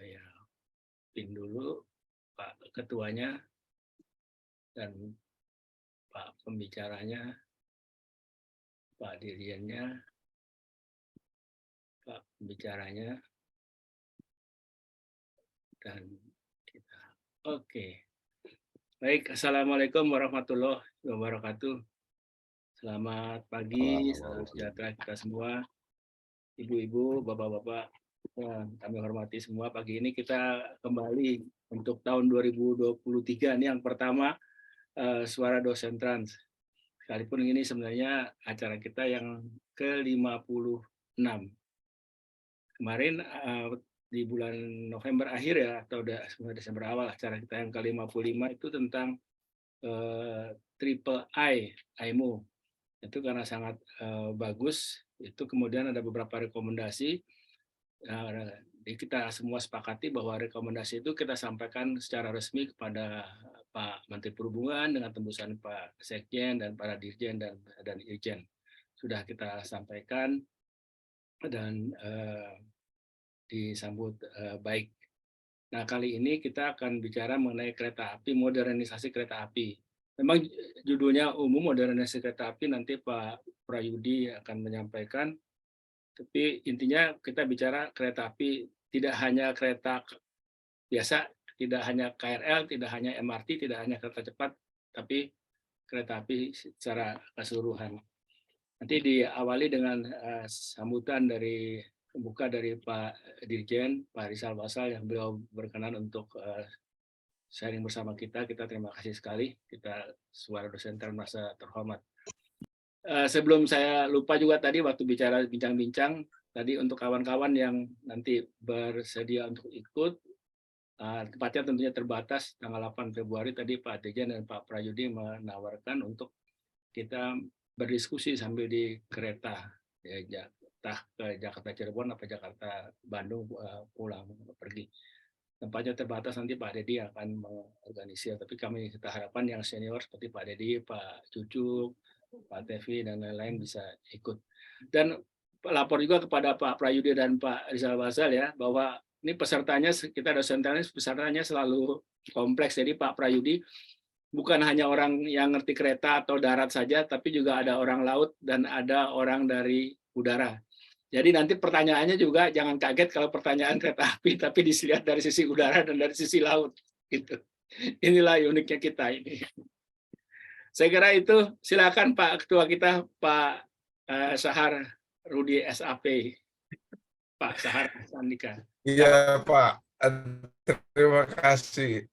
Saya pin dulu Pak Ketuanya dan Pak Pembicaranya, Pak Dirjennya, Pak Pembicaranya, dan kita. Oke. Baik, Assalamualaikum warahmatullahi wabarakatuh. Selamat pagi, salam sejahtera kita semua. Ibu-ibu, bapak-bapak, kami hormati semua. Pagi ini kita kembali untuk tahun 2023. Ini yang pertama, Suara Dosen Trans. Sekalipun ini sebenarnya acara kita yang ke-56. Kemarin di bulan November akhir ya, atau Desember awal, acara kita yang ke-55 itu tentang Triple IMO. Itu karena sangat bagus, itu kemudian ada beberapa rekomendasi. Kita semua sepakati bahwa rekomendasi itu kita sampaikan secara resmi kepada Pak Menteri Perhubungan dengan tembusan Pak Sekjen dan para Dirjen dan Irjen. Sudah kita sampaikan dan disambut baik. Nah, kali ini kita akan bicara mengenai kereta api, modernisasi kereta api. Memang judulnya umum, modernisasi kereta api, nanti Pak Prayudi akan menyampaikan. Tapi intinya kita bicara kereta api, tidak hanya kereta biasa, tidak hanya KRL, tidak hanya MRT, tidak hanya kereta cepat, tapi kereta api secara keseluruhan. Nanti diawali dengan sambutan dari pembuka dari Pak Dirjen, Pak Rizal Basal, yang beliau berkenan untuk sharing bersama kita. Kita terima kasih sekali. Kita Suara Dosen Trans merasa terhormat. Sebelum saya lupa juga tadi waktu bicara bincang-bincang, tadi untuk kawan-kawan yang nanti bersedia untuk ikut, tempatnya tentunya terbatas, tanggal 8 Februari tadi Pak Dirjen dan Pak Prayudi menawarkan untuk kita berdiskusi sambil di kereta, ya, entah ke Jakarta Cirebon atau Jakarta Bandung pulang pergi. Tempatnya terbatas, nanti Pak Dedi akan mengorganisir, tapi kita harapkan yang senior seperti Pak Dedi, Pak Cucuk, Pak Tevi, dan lain-lain bisa ikut. Dan lapor juga kepada Pak Prayudi dan Pak Rizal Basal ya, bahwa ini pesertanya, kita dosen teknis, pesertanya selalu kompleks. Jadi Pak Prayudi bukan hanya orang yang ngerti kereta atau darat saja, tapi juga ada orang laut dan ada orang dari udara. Jadi nanti pertanyaannya juga jangan kaget kalau pertanyaan kereta api, tapi dilihat dari sisi udara dan dari sisi laut. Gitu. Inilah uniknya kita ini. Saya kira itu. Silakan Pak Ketua kita, Pak Sahar Rudi SAP. Pak Sahar Sandika. Iya Pak, terima kasih.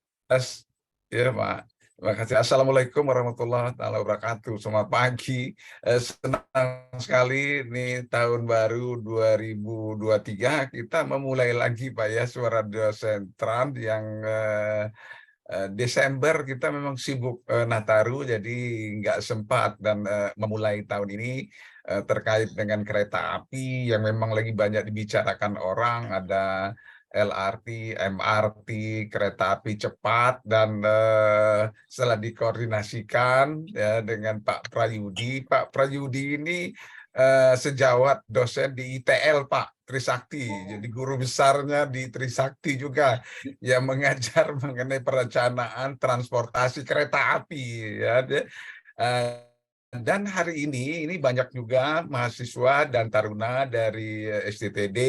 Ya Pak, terima kasih. Assalamualaikum warahmatullahi wabarakatuh. Selamat pagi. Senang sekali ini tahun baru 2023 kita memulai lagi Pak ya, Suara Dosen Trans yang Desember kita memang sibuk Nataru, jadi nggak sempat dan memulai tahun ini terkait dengan kereta api yang memang lagi banyak dibicarakan orang. Ada LRT, MRT, kereta api cepat, dan setelah dikoordinasikan ya, dengan Pak Prayudi ini sejawat dosen di ITL Pak Trisakti, jadi guru besarnya di Trisakti juga yang mengajar mengenai perencanaan transportasi kereta api ya. Dan hari ini banyak juga mahasiswa dan taruna dari STTD,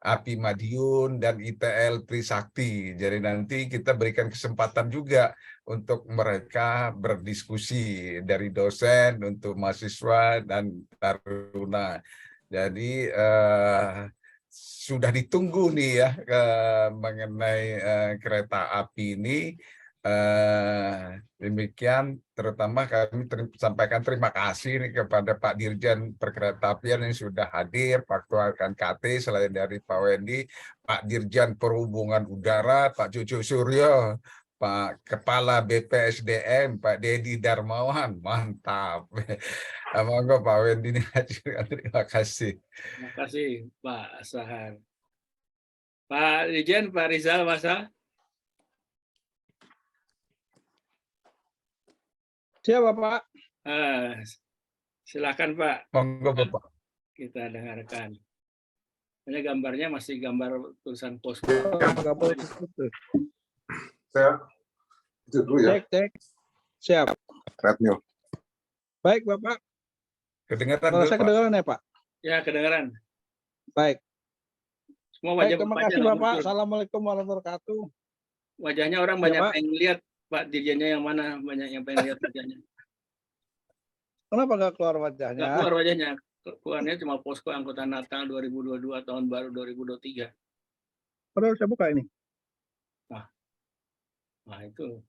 API Madiun, dan ITL Trisakti. Jadi nanti kita berikan kesempatan juga untuk mereka berdiskusi dari dosen untuk mahasiswa dan taruna. Jadi sudah ditunggu nih ya mengenai kereta api ini. Demikian, terutama kami sampaikan terima kasih nih kepada Pak Dirjen Perkeretaapian yang sudah hadir, Pak Ketua KT, selain dari Pak Wendy, Pak Dirjen Perhubungan Udara, Pak Cucu Suryo, Pak Kepala BPSDM, Pak Dedi Darmawan, mantap. Monggo Pak Wendy, terima kasih. Terima kasih Pak Sahar. Pak Dirjen, Pak Rizal Basal. Siapa Pak? Silakan Pak. Monggo Bapak. Kita dengarkan. Hanya gambarnya masih gambar tulisan posko. Nggak boleh putus. Saya itu dulu ya, Cek. Siap. Red News. Baik, Bapak. Kedengaran Suara dulu, saya Pak. kedengaran ya, Pak? Ya, kedengaran. Baik. Semua Baik, wajah terima Bapaknya kasih, nggak Bapak. muncul. Assalamualaikum warahmatullahi wabarakatuh. Wajahnya orang Ya, banyak Pak. pengen lihat, Pak, dirjennya yang mana, banyak yang pengen lihat wajahnya. Kenapa nggak keluar Nggak wajahnya? keluar wajahnya. Keluarnya cuma posko angkutan Natal 2022, tahun baru 2023. Padahal saya buka ini. Nah, itu.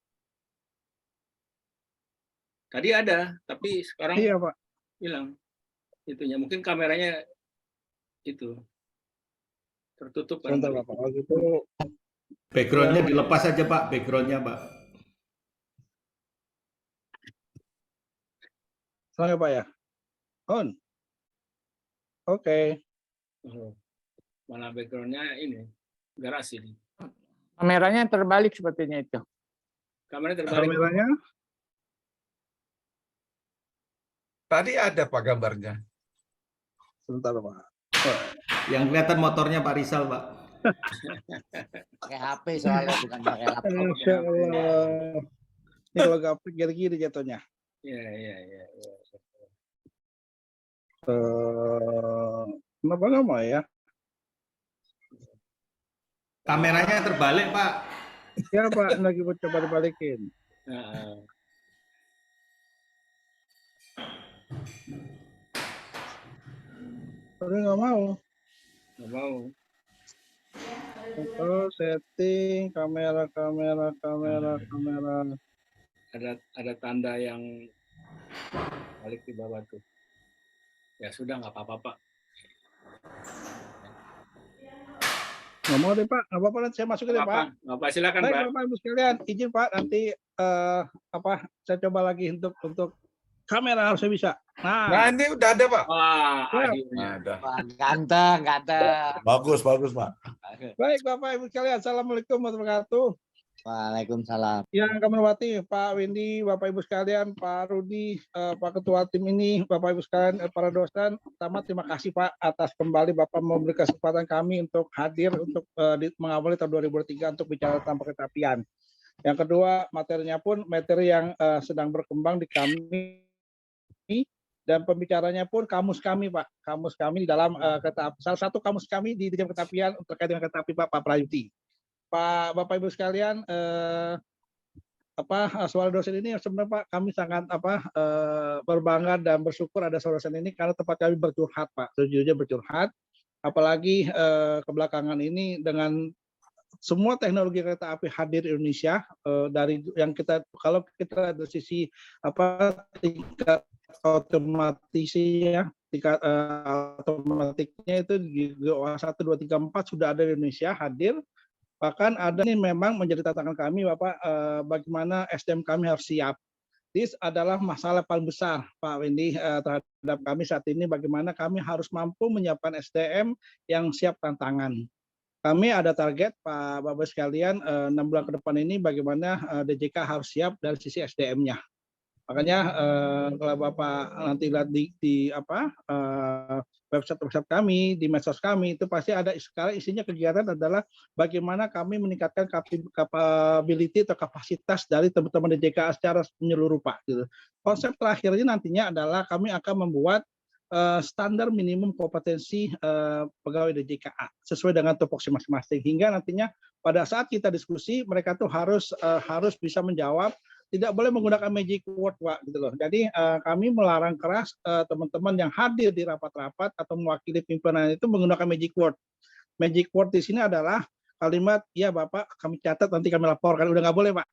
Tadi ada, tapi sekarang Iya, Pak. hilang itunya. Mungkin kameranya itu tertutup Sebentar, barangkali. Bapak. Kalau gitu, Backgroundnya dilepas aja Pak, backgroundnya Pak. senang ya, Pak ya? On. Oke. Oh, mana backgroundnya ini garasi. Kameranya terbalik sepertinya itu. Kameranya terbalik. Kameranya Tadi ada Pak gambarnya. sebentar, Pak. Yang kelihatan motornya Pak Rizal Pak. Pakai HP soalnya bukan pakai laptop. Masya Allah. Ini kalau nggak gini jatuhnya. Iya. Kenapa nggak mau ya? Kameranya terbalik Pak. Ya, Pak. Ini lagi mau coba dibalikin. Nah, Tapi nggak mau. nggak mau. Foto, setting, kamera. Ada tanda yang balik di bawah tuh. Ya sudah, nggak apa-apa, Pak. Nggak mau deh, Pak. Nggak apa-apa, nanti saya masukin deh, Pak. Nggak apa, silakan, Baik, Pak. Bapak Ibu sekalian, izin Pak, nanti saya coba lagi untuk kamera harusnya bisa. Nah, Nah, ini udah ada, Pak. Wah, Ya. akhirnya. Ada. Wah, ganteng. Bagus, Pak. baik Bapak Ibu sekalian, Assalamualaikum warahmatullahi wabarakatuh. Waalaikumsalam. Yang kami hormati Pak Windy, Bapak Ibu sekalian, Pak Rudi, Pak Ketua tim ini, Bapak Ibu sekalian, para dosen. Pertama terima kasih Pak atas kembali Bapak memberi kesempatan kami untuk hadir untuk mengawali tahun 2023 untuk bicara tentang perkereta-apian. Yang kedua, materinya pun materi yang sedang berkembang di kami, dan pembicaranya pun kamus kami Pak, kamus kami di dalam kereta api. Salah satu kamus kami di Dirjen Kereta Apian terkait dengan kereta api Pak Prayuti. Bapak Ibu sekalian, suara dosen ini sebenarnya Pak, kami sangat berbangga dan bersyukur ada suara dosen ini karena tempat kami bercurhat Pak, sejujurnya bercurhat. Apalagi kebelakangan ini dengan semua teknologi kereta api hadir di Indonesia, dari yang kita, kalau kita dari sisi tingkat otomatisnya, tingkat otomatiknya itu di GOA 1, 2, 3, 4 sudah ada di Indonesia hadir. Bahkan ada ini memang menjadi tantangan kami Bapak, bagaimana SDM kami harus siap. Ini adalah masalah paling besar Pak Windy terhadap kami saat ini, bagaimana kami harus mampu menyiapkan SDM yang siap tantangan. Kami ada target Pak Bapak sekalian, 6 bulan ke depan ini bagaimana DJK harus siap dari sisi SDM-nya. Makanya kalau Bapak nanti lihat di website kami, di medsos kami, itu pasti ada sekarang isinya kegiatan adalah bagaimana kami meningkatkan capability atau kapasitas dari teman-teman DJK secara menyeluruh Pak. Gitu. Konsep terakhirnya nantinya adalah kami akan membuat standar minimum kompetensi pegawai DJKA sesuai dengan tupoksi masing-masing, hingga nantinya pada saat kita diskusi mereka tuh harus bisa menjawab, tidak boleh menggunakan magic word Pak, gitu loh. Jadi kami melarang keras teman-teman yang hadir di rapat-rapat atau mewakili pimpinan itu menggunakan magic word. Magic word di sini adalah kalimat, ya Bapak kami catat nanti kami laporkan, udah nggak boleh Pak.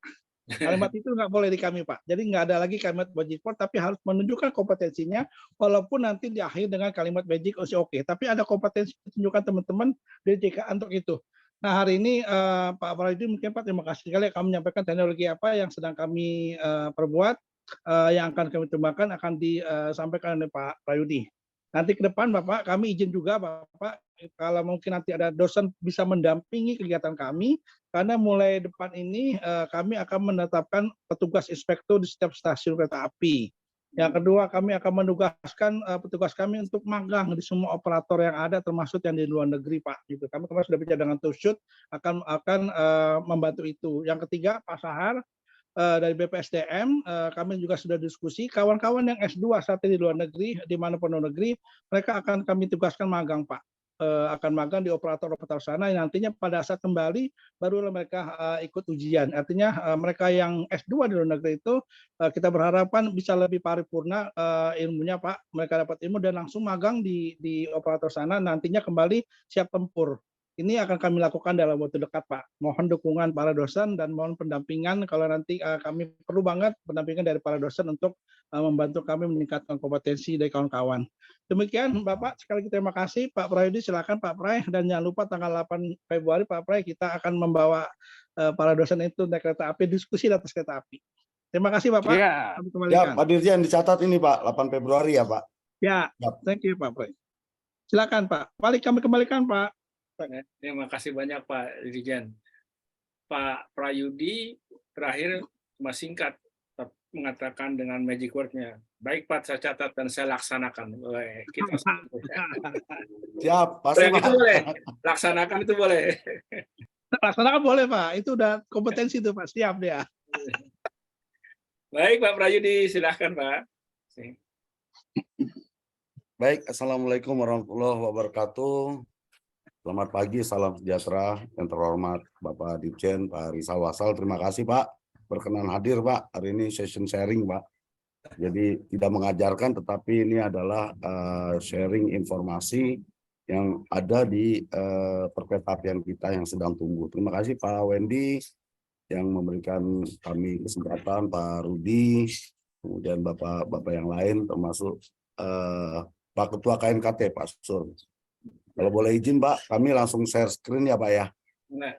Kalimat itu nggak boleh di kami Pak. Jadi nggak ada lagi kalimat magic word, tapi harus menunjukkan kompetensinya, walaupun nanti di akhir dengan kalimat magic oke. Tapi ada kompetensi tunjukkan teman-teman di DJK untuk itu. Nah hari ini Pak Prayudi mungkin Pak, terima kasih sekali kami menyampaikan teknologi apa yang sedang kami perbuat, yang akan kami kembangkan akan disampaikan oleh Pak Prayudi. Nanti ke depan Bapak kami izin juga Bapak, kalau mungkin nanti ada dosen bisa mendampingi kegiatan kami, karena mulai depan ini kami akan menetapkan petugas inspektur di setiap stasiun kereta api. Yang kedua, kami akan menugaskan petugas kami untuk magang di semua operator yang ada, termasuk yang di luar negeri, Pak. Gitu. Kami kemarin sudah bicara dengan Tushut, akan membantu itu. Yang ketiga, Pak Sahar dari BPSDM, kami juga sudah diskusi. Kawan-kawan yang S2 saat ini di luar negeri, di mana pun luar negeri, mereka akan kami tugaskan magang, Pak. Akan magang di operator-operator sana, yang nantinya pada saat kembali barulah mereka ikut ujian. Artinya mereka yang S2 di luar negeri itu kita berharapan bisa lebih paripurna ilmunya, Pak. Mereka dapat ilmu dan langsung magang di operator sana, nantinya kembali siap tempur. Ini akan kami lakukan dalam waktu dekat, Pak. Mohon dukungan para dosen dan mohon pendampingan kalau nanti kami perlu banget pendampingan dari para dosen untuk membantu kami meningkatkan kompetensi dari kawan-kawan. Demikian, Bapak. Sekali lagi terima kasih. Pak Prayudi, silakan Pak Pray. Dan jangan lupa tanggal 8 Februari, Pak Pray, kita akan membawa para dosen itu naik kereta api, diskusi di atas kereta api. Terima kasih, Bapak. Ya, Kami kembalikan. Pak Dirjen dicatat ini Pak, 8 Februari ya Pak. Ya, thank you, Pak Pray. Silakan, Pak. Kami kembalikan, Pak. Terima kasih banyak Pak Dirjen. Pak Prayudi terakhir cuma singkat mengatakan dengan magic word-nya. Baik Pak, saya catat dan saya laksanakan. Kita Siap, pasti Pak. itu boleh. Laksanakan itu boleh. Laksanakan boleh, Pak. Itu udah kompetensi itu, Pak. Siap dia. Baik Pak Prayudi, silahkan Pak. Baik, Assalamualaikum warahmatullahi wabarakatuh. Selamat pagi, salam sejahtera. Yang terhormat Bapak Dirjen, Pak Rizal Wasal. Terima kasih Pak, berkenan hadir Pak. Hari ini session sharing Pak. Jadi tidak mengajarkan, tetapi ini adalah sharing informasi yang ada di perkeretaapian kita yang sedang tumbuh. Terima kasih Pak Wendy yang memberikan kami kesempatan, Pak Rudi, kemudian bapak-bapak yang lain, termasuk Pak Ketua KNKT, Pak Sur. Kalau boleh izin Pak, kami langsung share screen ya Pak ya. Nah,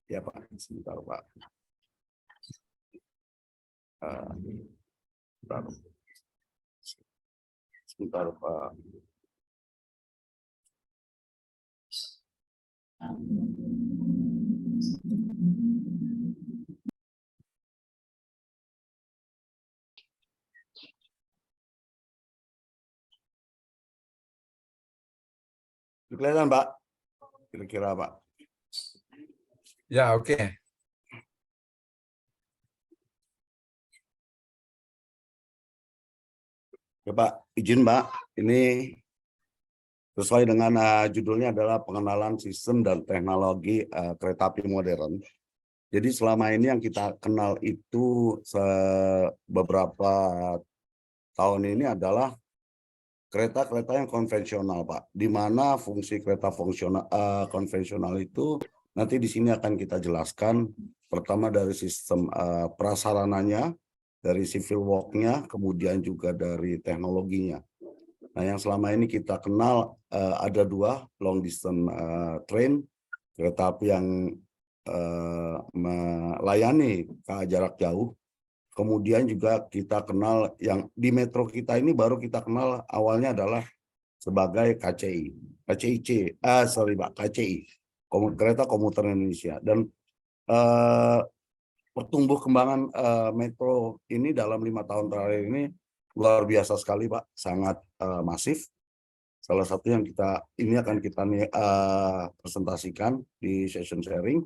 Ya Pak, sebentar Pak. Sebentar Pak. Kelihatan Pak? Kira-kira Pak. Ya, oke. Ya Pak, izin Pak, ini sesuai dengan judulnya adalah pengenalan sistem dan teknologi kereta api modern. Jadi selama ini yang kita kenal itu beberapa tahun ini adalah kereta-kereta yang konvensional, Pak. Di mana fungsi kereta konvensional itu nanti di sini akan kita jelaskan. Pertama dari sistem prasarananya, dari civil work-nya, kemudian juga dari teknologinya. Nah, yang selama ini kita kenal ada dua long distance train, kereta api yang melayani ke jarak jauh. Kemudian juga kita kenal yang di metro kita ini baru kita kenal awalnya adalah sebagai KCI, KCI, kereta komuter Indonesia. Dan pertumbuh kembangan metro ini dalam 5 tahun terakhir ini luar biasa sekali Pak, sangat masif. Salah satu yang ini akan kita presentasikan di session sharing.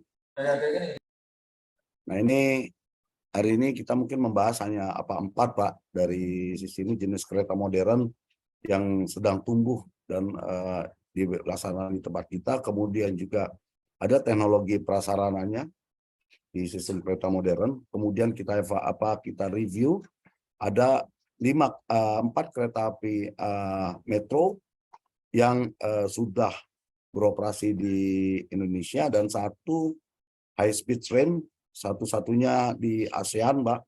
Nah ini hari ini kita mungkin membahas hanya 4 Pak dari sisi ini jenis kereta modern yang sedang tumbuh dan dilaksanakan di tempat kita. Kemudian juga ada teknologi prasarananya di sistem kereta modern. Kemudian kita review ada 4 kereta api metro yang sudah beroperasi di Indonesia dan 1 high speed train, satu-satunya di ASEAN, Pak.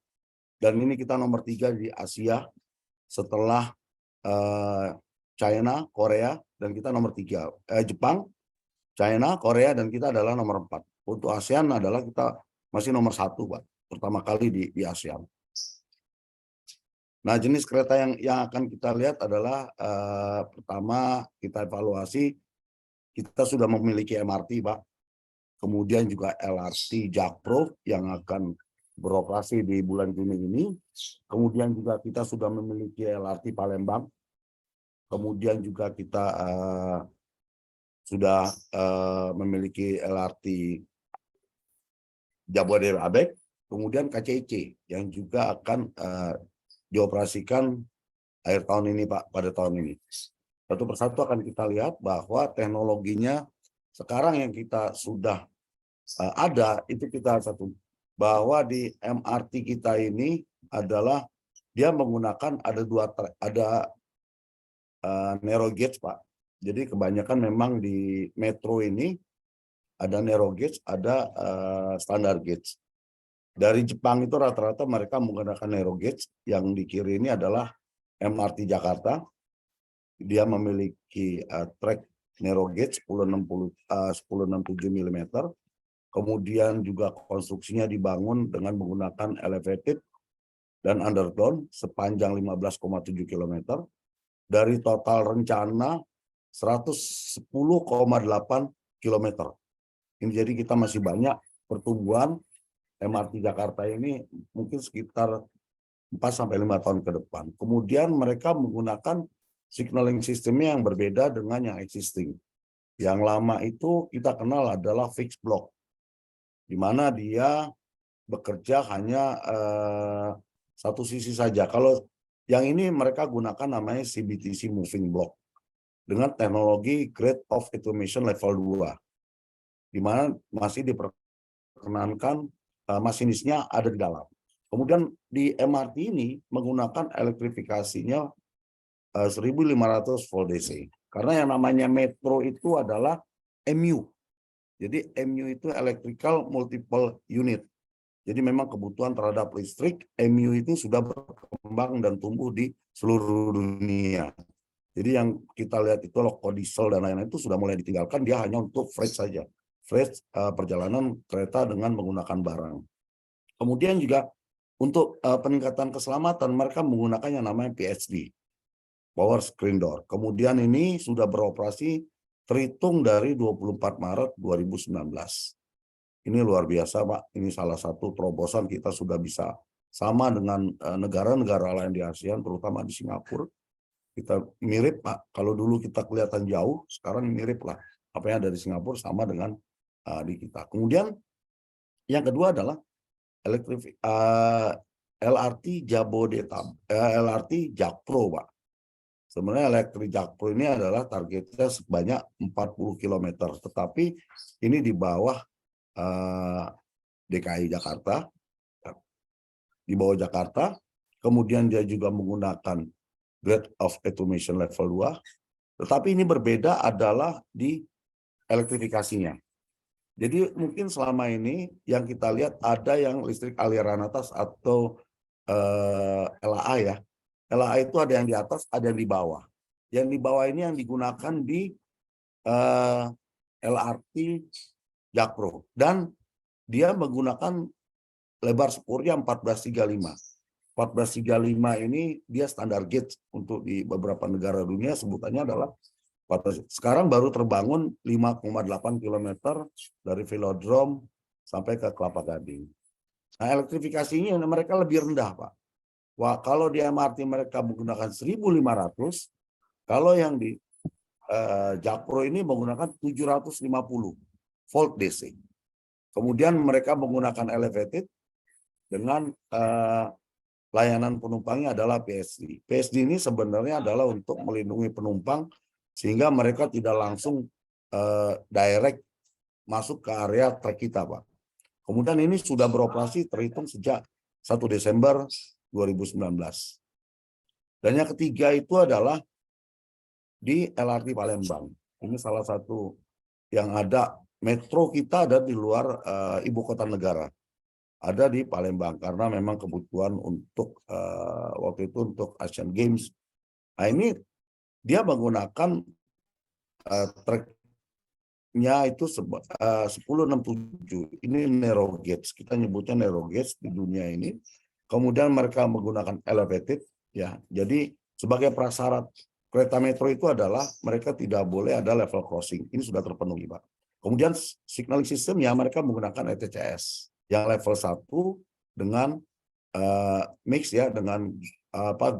Dan ini kita nomor 3 di Asia setelah China, Korea, dan kita nomor 3. Jepang, China, Korea, dan kita adalah nomor 4. Untuk ASEAN adalah kita masih nomor 1, Pak. Pertama kali di ASEAN. Nah, jenis kereta yang akan kita lihat adalah pertama kita evaluasi, kita sudah memiliki MRT, Pak. Kemudian juga LRT Jakpro yang akan beroperasi di bulan Juni ini. Kemudian juga kita sudah memiliki LRT Palembang. Kemudian juga kita sudah memiliki LRT Jabodetabek. Kemudian KCIC yang juga akan dioperasikan akhir tahun ini, Pak, pada tahun ini. Satu persatu akan kita lihat bahwa teknologinya sekarang yang kita sudah ada, itu kita satu. Bahwa di MRT kita ini adalah dia menggunakan ada narrow gauge, Pak. Jadi kebanyakan memang di metro ini ada narrow gauge, ada standard gauge. Dari Jepang itu rata-rata mereka menggunakan narrow gauge, yang di kiri ini adalah MRT Jakarta. Dia memiliki track narrow gauge 1067 mm. Kemudian juga konstruksinya dibangun dengan menggunakan elevated dan underground sepanjang 15,7 km. Dari total rencana 110,8 km. Ini jadi kita masih banyak pertumbuhan MRT Jakarta ini, mungkin sekitar 4-5 tahun ke depan. Kemudian mereka menggunakan signaling sistemnya yang berbeda dengan yang existing. Yang lama itu kita kenal adalah fixed block, di mana dia bekerja hanya satu sisi saja. Kalau yang ini mereka gunakan namanya CBTC moving block dengan teknologi Grade of Automation level 2, di mana masih diperkenankan masinisnya ada di dalam. Kemudian di MRT ini menggunakan elektrifikasinya 1500 volt DC. Karena yang namanya metro itu adalah MU. Jadi MU itu Electrical Multiple Unit. Jadi memang kebutuhan terhadap listrik MU itu sudah berkembang dan tumbuh di seluruh dunia. Jadi yang kita lihat itu loko diesel dan lain-lain itu sudah mulai ditinggalkan, dia hanya untuk freight saja. Freight perjalanan kereta dengan menggunakan barang. Kemudian juga untuk peningkatan keselamatan mereka menggunakan yang namanya PSD, Power Screen Door. Kemudian ini sudah beroperasi terhitung dari 24 Maret 2019. Ini luar biasa, Pak. Ini salah satu terobosan kita sudah bisa sama dengan negara-negara lain di ASEAN, terutama di Singapura. Kita mirip, Pak. Kalau dulu kita kelihatan jauh, sekarang mirip lah. Apa yang ada di Singapura sama dengan di kita. Kemudian yang kedua adalah LRT Jabodetabek, LRT Jakpro, Pak. Sebenarnya elektrik Jakpro ini adalah targetnya sebanyak 40 km, tetapi ini di bawah DKI Jakarta, di bawah Jakarta. Kemudian dia juga menggunakan Grade of Automation level 2, tetapi ini berbeda adalah di elektrifikasinya. Jadi mungkin selama ini yang kita lihat ada yang listrik aliran atas atau LAA ya. LAA itu ada yang di atas, ada yang di bawah. Yang di bawah ini yang digunakan di LRT Jakpro. Dan dia menggunakan lebar spurnya 1435. 1435 ini dia standar gauge untuk di beberapa negara dunia, sebutannya adalah sekarang baru terbangun 5,8 km dari velodrome sampai ke Kelapa Gading. Nah, elektrifikasinya mereka lebih rendah, Pak. Wah, kalau di MRT mereka menggunakan 1500, kalau yang di Jakpro ini menggunakan 750 volt DC. Kemudian mereka menggunakan elevated dengan layanan penumpangnya adalah PSD. PSD ini sebenarnya adalah untuk melindungi penumpang sehingga mereka tidak langsung direct masuk ke area trek kita, Pak. Kemudian ini sudah beroperasi terhitung sejak 1 Desember 2019. Dan yang ketiga itu adalah di LRT Palembang. Ini salah satu yang ada, metro kita ada di luar ibu kota negara. Ada di Palembang karena memang kebutuhan untuk waktu itu untuk Asian Games. Nah ini dia menggunakan tracknya itu 1067. Ini narrow gauge. Kita nyebutnya narrow gauge di dunia ini. Kemudian mereka menggunakan elevated. Ya, jadi sebagai prasyarat kereta metro itu adalah mereka tidak boleh ada level crossing. Ini sudah terpenuhi, Pak. Kemudian signaling systemnya mereka menggunakan ETCS. Yang level 1 dengan mix ya dengan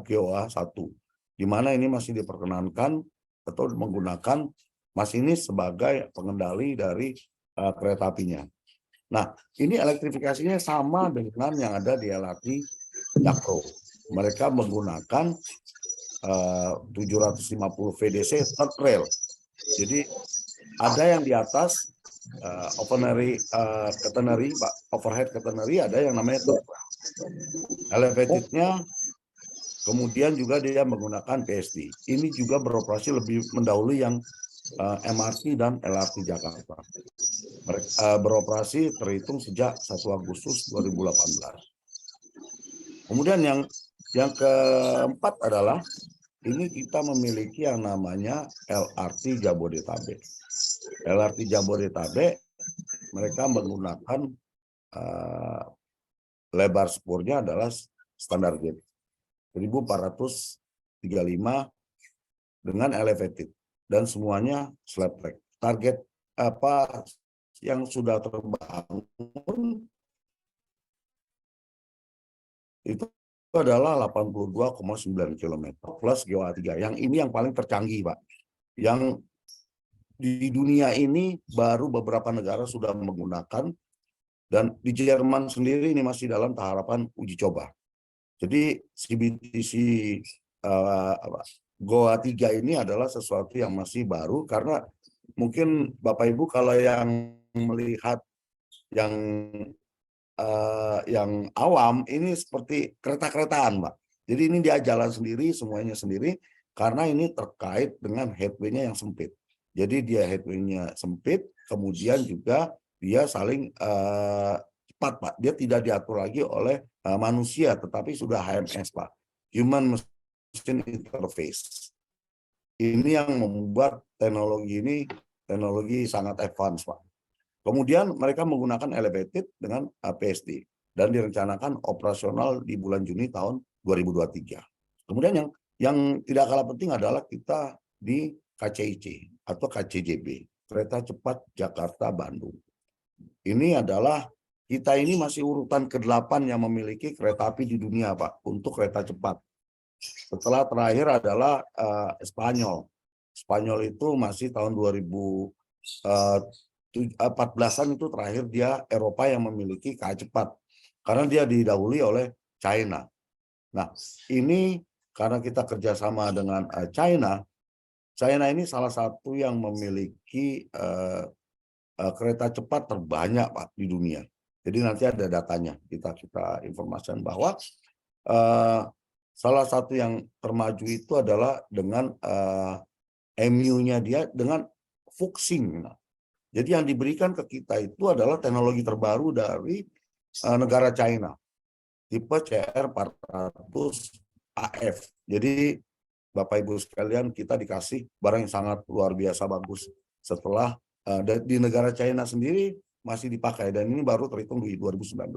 GOA 1, di mana ini masih diperkenankan atau menggunakan masinis sebagai pengendali dari kereta apinya. Nah, ini elektrifikasinya sama dengan yang ada di LRT Jakpro. Mereka menggunakan 750 VDC third rail. Jadi ada yang di atas overhead catenary, ada yang namanya third rail. Elevatednya kemudian juga dia menggunakan PSD. Ini juga beroperasi lebih mendahului yang MRT dan LRT Jakarta. Beroperasi terhitung sejak 1 Agustus 2018. Kemudian yang keempat adalah ini kita memiliki yang namanya LRT Jabodetabek. LRT Jabodetabek mereka menggunakan lebar spornya adalah standar gauge 1435 dengan elevated dan semuanya slab track. Target apa yang sudah terbangun itu adalah 82,9 km plus GOA 3. Yang ini yang paling tercanggih, Pak. Yang di dunia ini baru beberapa negara sudah menggunakan, dan di Jerman sendiri ini masih dalam tahapan uji coba. Jadi CBTC GOA 3 ini adalah sesuatu yang masih baru, karena mungkin Bapak Ibu kalau yang melihat yang awam ini seperti kereta-keretaan, Pak. Jadi ini dia jalan sendiri, semuanya sendiri, karena ini terkait dengan headway-nya yang sempit. Jadi dia headway-nya sempit, kemudian juga dia saling cepat, Pak. Dia tidak diatur lagi oleh manusia, tetapi sudah HMS, Pak. Human Machine Interface. Ini yang membuat teknologi ini teknologi sangat advance, Pak. Kemudian mereka menggunakan elevated dengan PSD dan direncanakan operasional di bulan Juni tahun 2023. Kemudian yang tidak kalah penting adalah kita di KCIC atau KCJB, Kereta Cepat Jakarta-Bandung. Ini adalah kita ini masih urutan ke-8 yang memiliki kereta api di dunia, Pak, untuk kereta cepat. Setelah terakhir adalah Spanyol. Spanyol itu masih tahun 2014-an itu terakhir dia Eropa yang memiliki KA cepat, karena dia didahului oleh China. Nah, ini karena kita kerjasama dengan China ini salah satu yang memiliki kereta cepat terbanyak, Pak, di dunia. Jadi nanti ada datanya, kita informasikan bahwa salah satu yang termaju itu adalah dengan MU-nya dia dengan Fuxing. Jadi yang diberikan ke kita itu adalah teknologi terbaru dari negara China, tipe CR400AF. Jadi Bapak Ibu sekalian, kita dikasih barang yang sangat luar biasa bagus. Setelah di negara China sendiri masih dipakai, dan ini baru terhitung di 2019.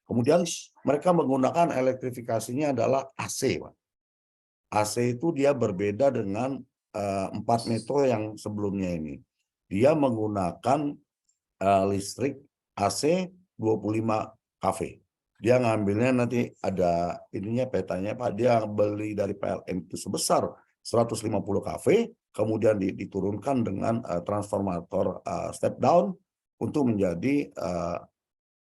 Kemudian mereka menggunakan elektrifikasinya adalah AC, Pak. AC itu dia berbeda dengan 4 metro yang sebelumnya ini. Dia menggunakan listrik AC 25 kV. Dia ngambilnya nanti ada ininya petanya, Pak. Dia beli dari PLN itu sebesar 150 kV, kemudian diturunkan dengan transformator step down untuk menjadi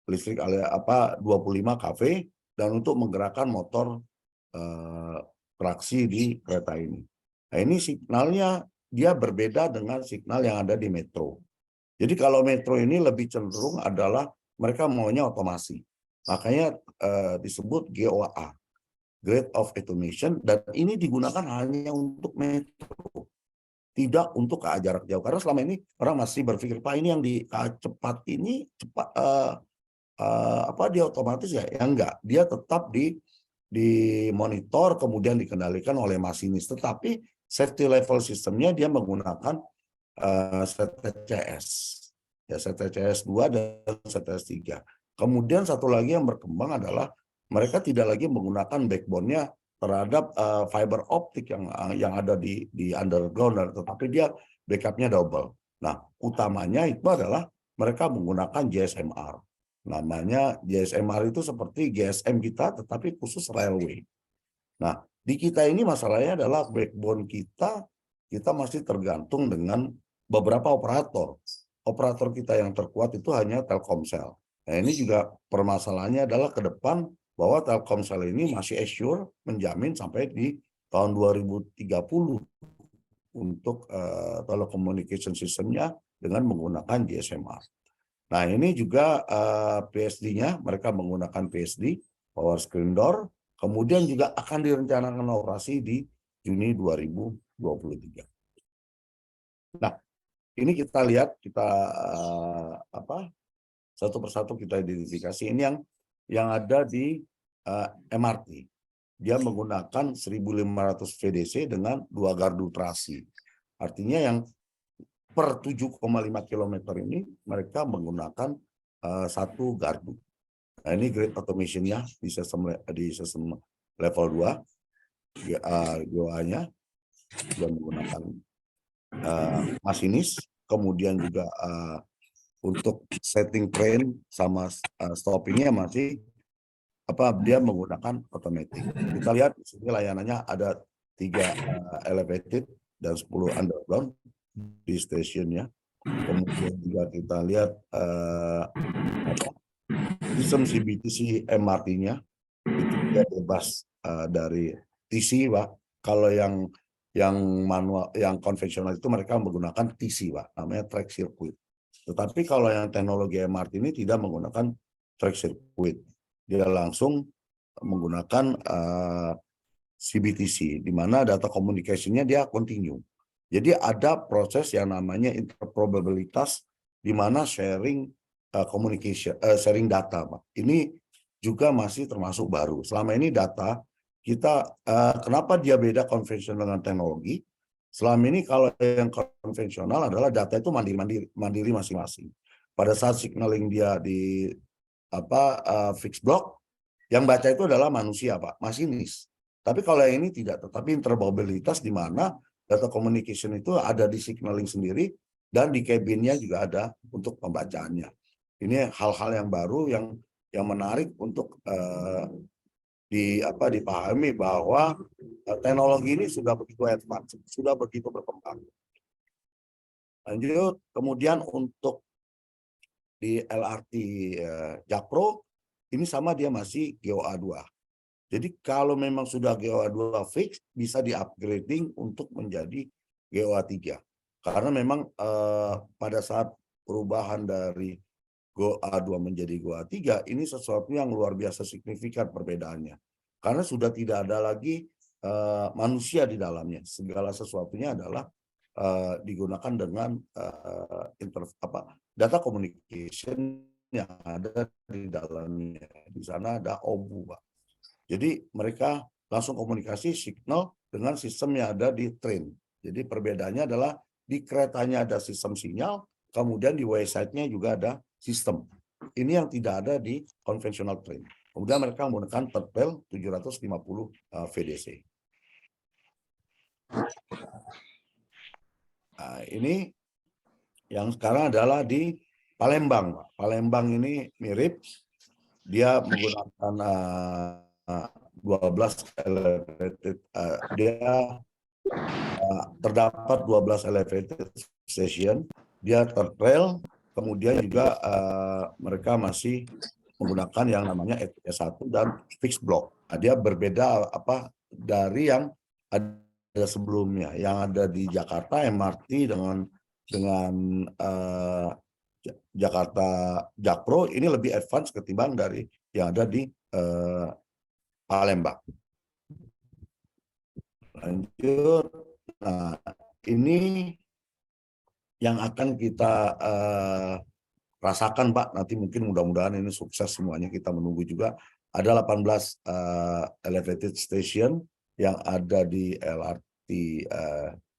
listrik 25 kV dan untuk menggerakkan motor traksi di kereta ini. Nah, ini signalnya dia berbeda dengan signal yang ada di metro. Jadi kalau metro ini lebih cenderung adalah mereka maunya otomasi. Makanya disebut GOA, Grade of Automation, dan ini digunakan hanya untuk metro, tidak untuk KA jarak jauh. Karena selama ini orang masih berpikir, Pak, ini yang di KA cepat ini cepat dia otomatis ya? Ya enggak, dia tetap dimonitor kemudian dikendalikan oleh masinis, tetapi safety level sistemnya dia menggunakan STCS, ya STCS 2 dan STCS 3. Kemudian satu lagi yang berkembang adalah mereka tidak lagi menggunakan backbone-nya terhadap fiber optik yang ada di underground, tetapi dia backupnya double. Nah, utamanya itu adalah mereka menggunakan GSMR. Namanya GSMR itu seperti GSM kita, tetapi khusus railway. Nah, di kita ini masalahnya adalah backbone kita masih tergantung dengan beberapa operator. Operator kita yang terkuat itu hanya Telkomsel. Nah, ini juga permasalahannya adalah ke depan bahwa Telkomsel ini masih assure menjamin sampai di tahun 2030 untuk telecommunication systemnya dengan menggunakan GSMR. Nah, ini juga PSD-nya, mereka menggunakan PSD, Power Screen Door, kemudian juga akan direncanakan operasi di Juni 2023. Nah, ini kita lihat, kita satu persatu kita identifikasi. Ini yang ada di MRT. Dia menggunakan 1.500 VDC dengan 2 gardu trasi. Artinya yang per 7,5 km ini mereka menggunakan 1 gardu. Nah, ini grid automation-nya di sistem level 2. GOA-nya sudah menggunakan masinis, kemudian juga untuk setting train sama stopping-nya masih dia menggunakan otomatis. Kita lihat di sini layanannya ada 3 elevated dan 10 underground di stasiunnya. Kemudian juga kita lihat sistem CBTC MRT-nya itu dia bebas dari TC, Pak. Kalau yang manual, yang konvensional itu mereka menggunakan TC, Pak, namanya track circuit. Tetapi kalau yang teknologi MRT ini tidak menggunakan track circuit, dia langsung menggunakan CBTC, di mana data communication-nya dia continue. Jadi ada proses yang namanya interprobabilitas, di mana sharing communication, sharing data, Pak. Ini juga masih termasuk baru. Selama ini data kita, kenapa dia beda konvensional dengan teknologi? Selama ini kalau yang konvensional adalah data itu mandiri masing-masing. Pada saat signaling dia di fixed block, yang baca itu adalah manusia, Pak, masinis. Tapi kalau yang ini tidak, tetapi interpretabilitas di mana data communication itu ada di signaling sendiri dan di cabinnya juga ada untuk pembacaannya. Ini hal-hal yang baru yang menarik untuk dipahami bahwa teknologi ini sudah begitu advance, sudah begitu berkembang. Lanjut, kemudian untuk di LRT Jakpro ini sama, dia masih GOA 2. Jadi kalau memang sudah GOA 2 fix, bisa di-upgrading untuk menjadi GOA 3. Karena memang pada saat perubahan dari GOA 2 menjadi GOA 3, ini sesuatu yang luar biasa signifikan perbedaannya. Karena sudah tidak ada lagi manusia di dalamnya. Segala sesuatunya adalah digunakan dengan data communication yang ada di dalamnya. Di sana ada OBU, Pak. Jadi mereka langsung komunikasi signal dengan sistem yang ada di train. Jadi perbedaannya adalah di keretanya ada sistem sinyal, kemudian di wayside-nya juga ada sistem. Ini yang tidak ada di konvensional train. Kemudian mereka menggunakan third rail 750 VDC. Nah, ini yang sekarang adalah di Palembang, Pak. Palembang ini mirip, dia menggunakan 12 elevated, dia terdapat 12 elevated station, dia third rail, kemudian juga mereka masih menggunakan yang namanya ETS1 dan fixed block. Nah, dia berbeda dari yang ada sebelumnya. Yang ada di Jakarta MRT dengan Jakarta Jakpro ini lebih advance ketimbang dari yang ada di Palembang. Lanjut, nah ini yang akan kita rasakan, Pak. Nanti mungkin mudah-mudahan ini sukses semuanya, kita menunggu juga. Ada 18 elevated station yang ada di LRT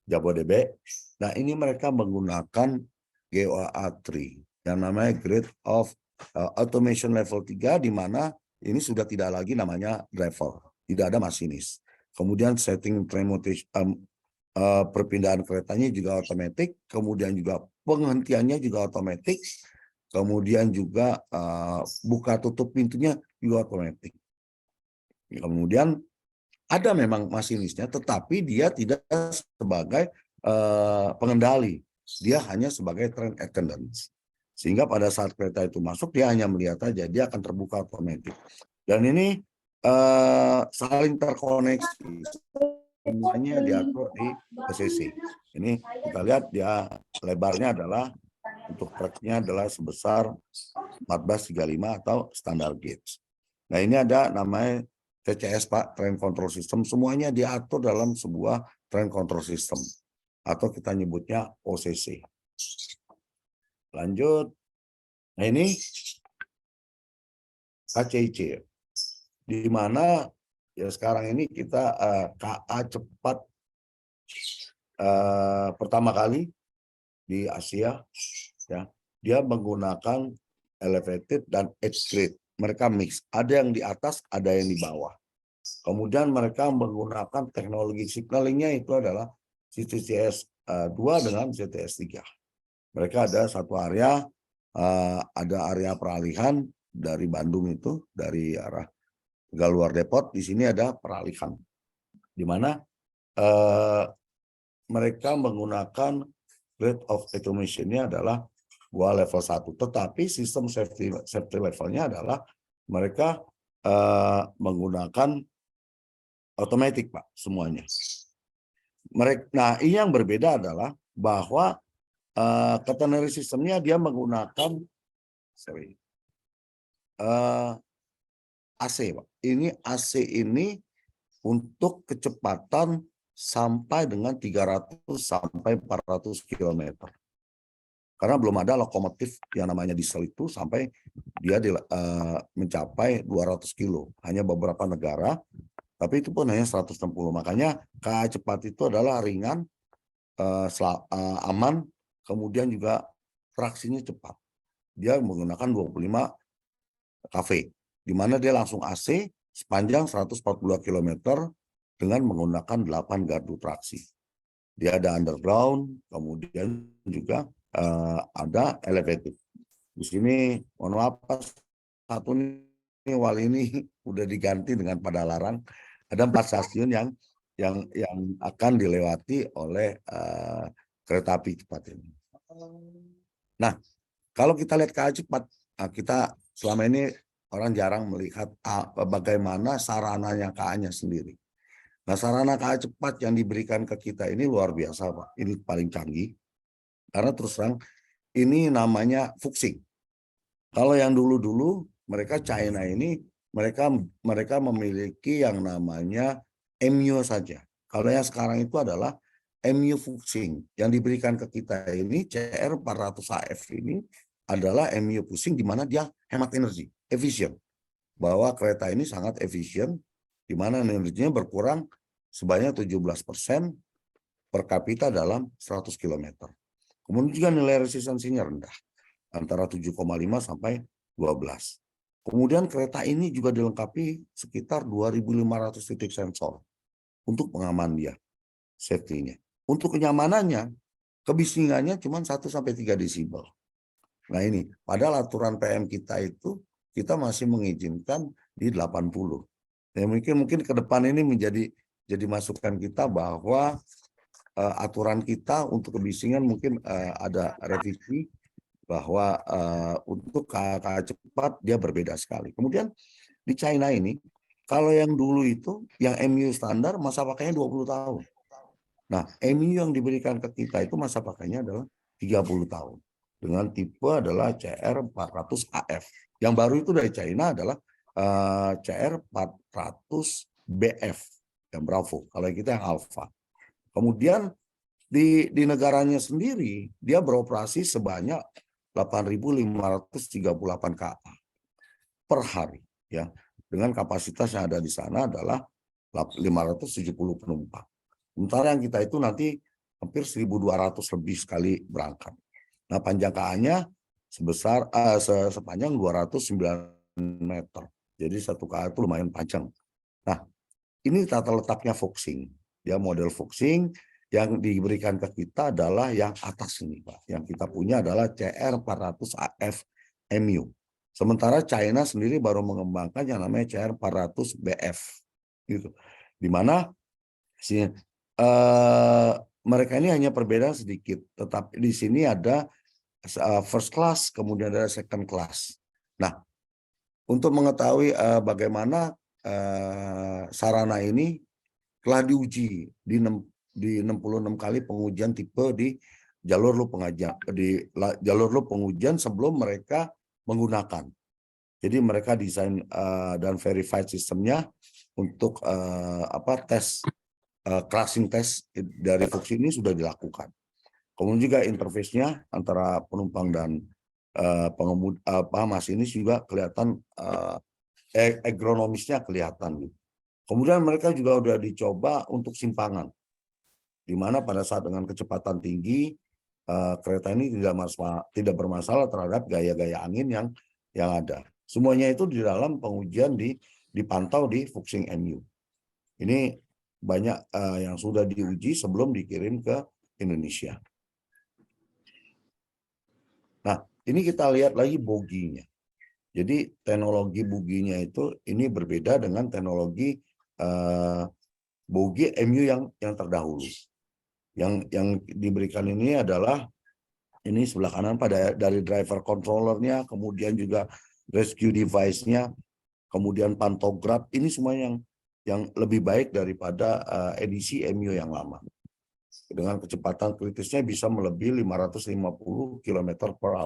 Jabodebek. Nah, ini mereka menggunakan GOA 3 yang namanya Grid of Automation Level 3, di mana ini sudah tidak lagi namanya driver, tidak ada masinis. Kemudian setting train perpindahan keretanya juga otomatis, kemudian juga penghentiannya juga otomatis, kemudian juga buka tutup pintunya juga otomatis. Kemudian ada memang masinisnya, tetapi dia tidak sebagai pengendali, dia hanya sebagai train attendant. Sehingga pada saat kereta itu masuk, dia hanya melihat aja, dia akan terbuka otomatis. Dan ini saling terkoneksi, semuanya diatur di OCC. Ini kita lihat dia lebarnya adalah untuk tracknya adalah sebesar 1435 atau standar gauge. Nah ini ada namanya TCS Pak, Train Control System, semuanya diatur dalam sebuah Train Control System atau kita nyebutnya OCC. Lanjut, nah ini KCIC, di mana ya sekarang ini kita KA cepat pertama kali di Asia, ya dia menggunakan elevated dan edge grid. Mereka mix, ada yang di atas, ada yang di bawah. Kemudian mereka menggunakan teknologi signalingnya itu adalah CTS 2 dengan CTS 3. Mereka ada satu area, ada area peralihan dari Bandung itu, dari arah Tegaluar Depot, di sini ada peralihan. Di mana mereka menggunakan rate of automation-nya adalah level 1. Tetapi sistem safety levelnya adalah mereka menggunakan otomatis Pak, semuanya. Nah, ini yang berbeda adalah bahwa catenary sistemnya dia menggunakan AC Pak. Ini AC ini untuk kecepatan sampai dengan 300 sampai 400 km. Karena belum ada lokomotif yang namanya diesel itu sampai dia mencapai 200 kilo. Hanya beberapa negara, tapi itu pun hanya 160. Makanya KA cepat itu adalah ringan, aman, kemudian juga traksinya cepat. Dia menggunakan 25 kV, di mana dia langsung AC sepanjang 142 km dengan menggunakan 8 gardu traksi. Dia ada underground, kemudian juga ada elevated. Di sini, mohon maaf, satu ini wali ini udah diganti dengan Padalarang. Ada 4 stasiun yang akan dilewati oleh kereta api cepat ini. Nah, kalau kita lihat KA cepat, kita selama ini orang jarang melihat bagaimana sarananya KA-nya sendiri. Nah, sarana KA cepat yang diberikan ke kita ini luar biasa, Pak. Ini paling canggih. Karena terus terang, ini namanya Fuxing. Kalau yang dulu-dulu, mereka China ini, mereka memiliki yang namanya MU saja. Kalau yang sekarang itu adalah MU Fuxing. Yang diberikan ke kita ini, CR 400AF ini adalah MU Fuxing, di mana dia hemat energi, efisien. Bahwa kereta ini sangat efisien, di mana energinya berkurang sebanyak 17% per kapita dalam 100 km. Kemudian juga nilai resistensinya rendah, antara 7,5 sampai 12. Kemudian kereta ini juga dilengkapi sekitar 2.500 titik sensor untuk pengaman dia, safety-nya. Untuk kenyamanannya, kebisingannya cuma 1 sampai 3 desibel. Nah ini, padahal aturan PM kita itu, kita masih mengizinkan di 80. Ya, mungkin ke depan ini jadi masukan kita bahwa aturan kita untuk kebisingan mungkin ada revisi bahwa untuk KA cepat dia berbeda sekali. Kemudian di China ini, kalau yang dulu itu, yang MU standar masa pakainya 20 tahun. Nah, MU yang diberikan ke kita itu masa pakainya adalah 30 tahun. Dengan tipe adalah CR 400AF. Yang baru itu dari China adalah CR 400 BF, yang Bravo. Kalau kita yang Alpha. Kemudian di negaranya sendiri, dia beroperasi sebanyak 8.538 KA per hari, ya, dengan kapasitas yang ada di sana adalah 570 penumpang. Sementara yang kita itu nanti hampir 1.200 lebih sekali berangkat. Nah, panjang KA-nya sepanjang 209 meter. Jadi satu KA itu lumayan panjang. Nah, ini tata letaknya Fuxing. Dia model Fuxing. Yang diberikan ke kita adalah yang atas ini, Pak. Yang kita punya adalah CR 400AF MU. Sementara China sendiri baru mengembangkan yang namanya CR400BF gitu. Di mana mereka ini hanya perbedaan sedikit, tetapi di sini ada first class, kemudian ada second class. Nah, untuk mengetahui bagaimana sarana ini telah diuji di 66 kali pengujian tipe di jalur loop pengujian sebelum mereka menggunakan. Jadi mereka desain dan verified sistemnya untuk tes crashing test dari Fuxi ini sudah dilakukan. Kemudian juga interface-nya antara penumpang dan pengemudi masinis juga kelihatan agronomisnya kelihatan. Kemudian mereka juga sudah dicoba untuk simpangan, di mana pada saat dengan kecepatan tinggi kereta ini tidak bermasalah terhadap gaya-gaya angin yang ada. Semuanya itu di dalam pengujian dipantau di Fuxing MU. Ini banyak yang sudah diuji sebelum dikirim ke Indonesia. Nah, ini kita lihat lagi boginya. Jadi teknologi boginya itu ini berbeda dengan teknologi bogi MU yang terdahulu. Yang diberikan ini adalah ini sebelah kanan dari driver controllernya, kemudian juga rescue device-nya, kemudian pantograf, ini semua yang lebih baik daripada edisi MU yang lama. Dengan kecepatan kritisnya bisa melebihi 550 km/h.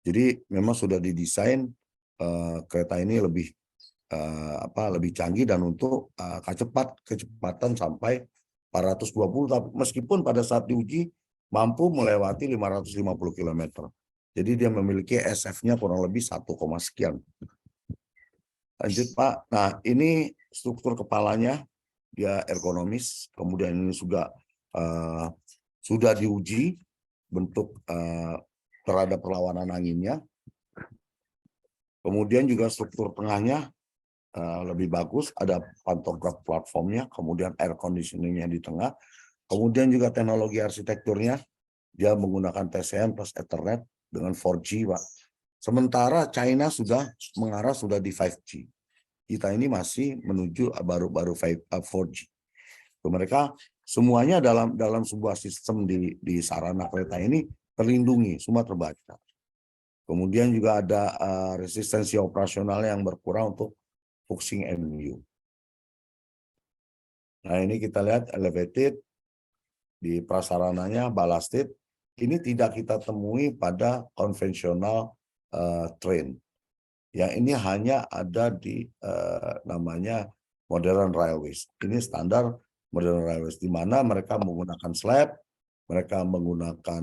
Jadi memang sudah didesain kereta ini lebih canggih dan untuk kecepatan sampai 420, tapi meskipun pada saat diuji mampu melewati 550 km. Jadi dia memiliki SF-nya kurang lebih 1, sekian. Lanjut Pak. Nah ini struktur kepalanya, dia ergonomis, kemudian ini juga sudah diuji bentuk terhadap perlawanan anginnya. Kemudian juga struktur tengahnya lebih bagus, ada pantograf platformnya, kemudian air conditioningnya di tengah, kemudian juga teknologi arsitekturnya, dia menggunakan TCN plus Ethernet dengan 4G, Pak. Sementara China sudah mengarah di 5G. Kita ini masih menuju baru 4G. Mereka semuanya dalam sebuah sistem di sarana kereta ini terlindungi, semua terbaca. Kemudian juga ada resistensi operasional yang berkurang untuk Fuxing MU. Nah ini kita lihat elevated, di prasarananya ballasted. Ini tidak kita temui pada konvensional train. Yang ini hanya ada di namanya modern railways. Ini standar modern railways, di mana mereka menggunakan slab, mereka menggunakan